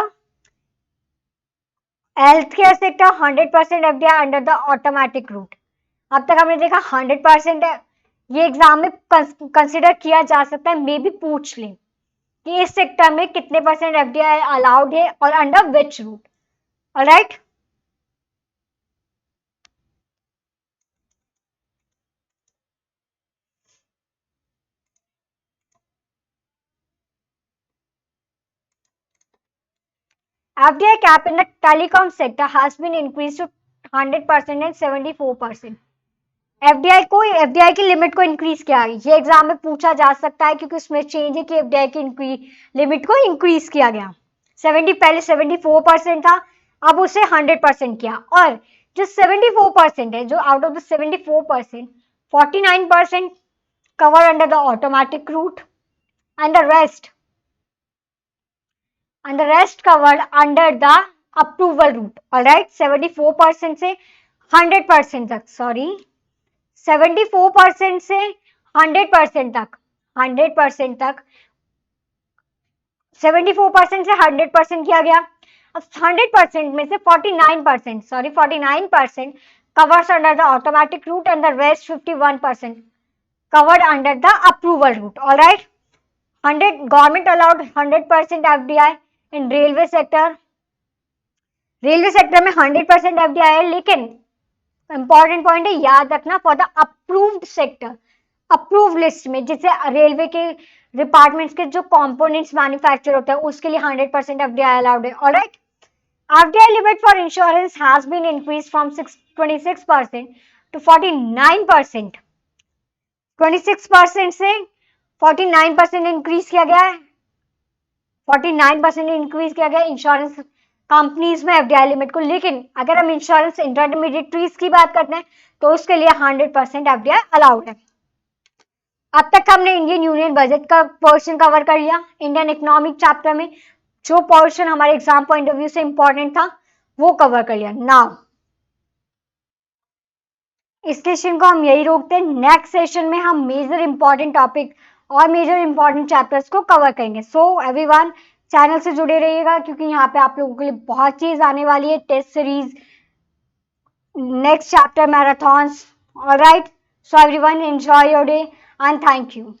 healthcare sector 100% FDI under the automatic route। अब तक हमने देखा 100% है, ये एग्जाम में कंसिडर किया जा सकता है, मे भी पूछ ले कि इस सेक्टर में कितने परसेंट एफडीआई अलाउड है और under which route. Alright, FDI cap in the telecom sector has been increased to 100% and 74%। FDI की लिमिट को इंक्रीज किया, ये एग्जाम में पूछा जा सकता है क्योंकि उसमें चेंज है कि एफडीआई की लिमिट को इंक्रीज किया गया। 70 पहले 74% था, अब उसे 100% किया। और जो 74% है, जो out of the 74% 49% cover under the automatic route and the rest covered under the approval route. Alright, 74% से 100% तक, 74% से 100% तक, 74% से 100% किया गया। अब 100% में से 49% covers under the automatic route and the rest 51% covered under the approval route। all right, 100 government allowed 100% FDI in railway sector। Railway sector में 100% FDI है, लेकिन इंपॉर्टेंट पॉइंट है, याद रखना, for the approved sector, approve list में, जिसे रेलवे के डिपार्टमेंट्स के जो कंपोनेंट्स मैन्युफैक्चर होते हैं उसके लिए 100% एफडीआई अलाउड है। Alright, FDI limit for insurance has been increase from 26% to 49%। 26% से 49% इंक्रीज किया गया है, 49% इंक्रीज किया गया इंश्योरेंस कंपनीज में एफडीआई लिमिट को। लेकिन अगर हम इंश्योरेंस इंटरमीडिएटरीज की बात करते हैं तो उसके लिए 100% एफडीआई अलाउड है। अब तक हमने इंडियन यूनियन बजट का पोर्शन कवर कर लिया। इंडियन इकोनॉमिक चैप्टर में जो पोर्शन हमारे एग्जाम पॉइंट ऑफ व्यू से इंपॉर्टेंट था वो कवर कर लिया। नाउ इस सेशन को हम यही रोकते हैं, नेक्स्ट सेशन में हम मेजर इंपॉर्टेंट टॉपिक और मेजर इंपॉर्टेंट चैप्टर्स को कवर करेंगे। सो एवरीवन, चैनल से जुड़े रहिएगा क्योंकि यहाँ पे आप लोगों के लिए बहुत चीज आने वाली है, test series, next chapter marathons. All right, so everyone enjoy your day and thank you.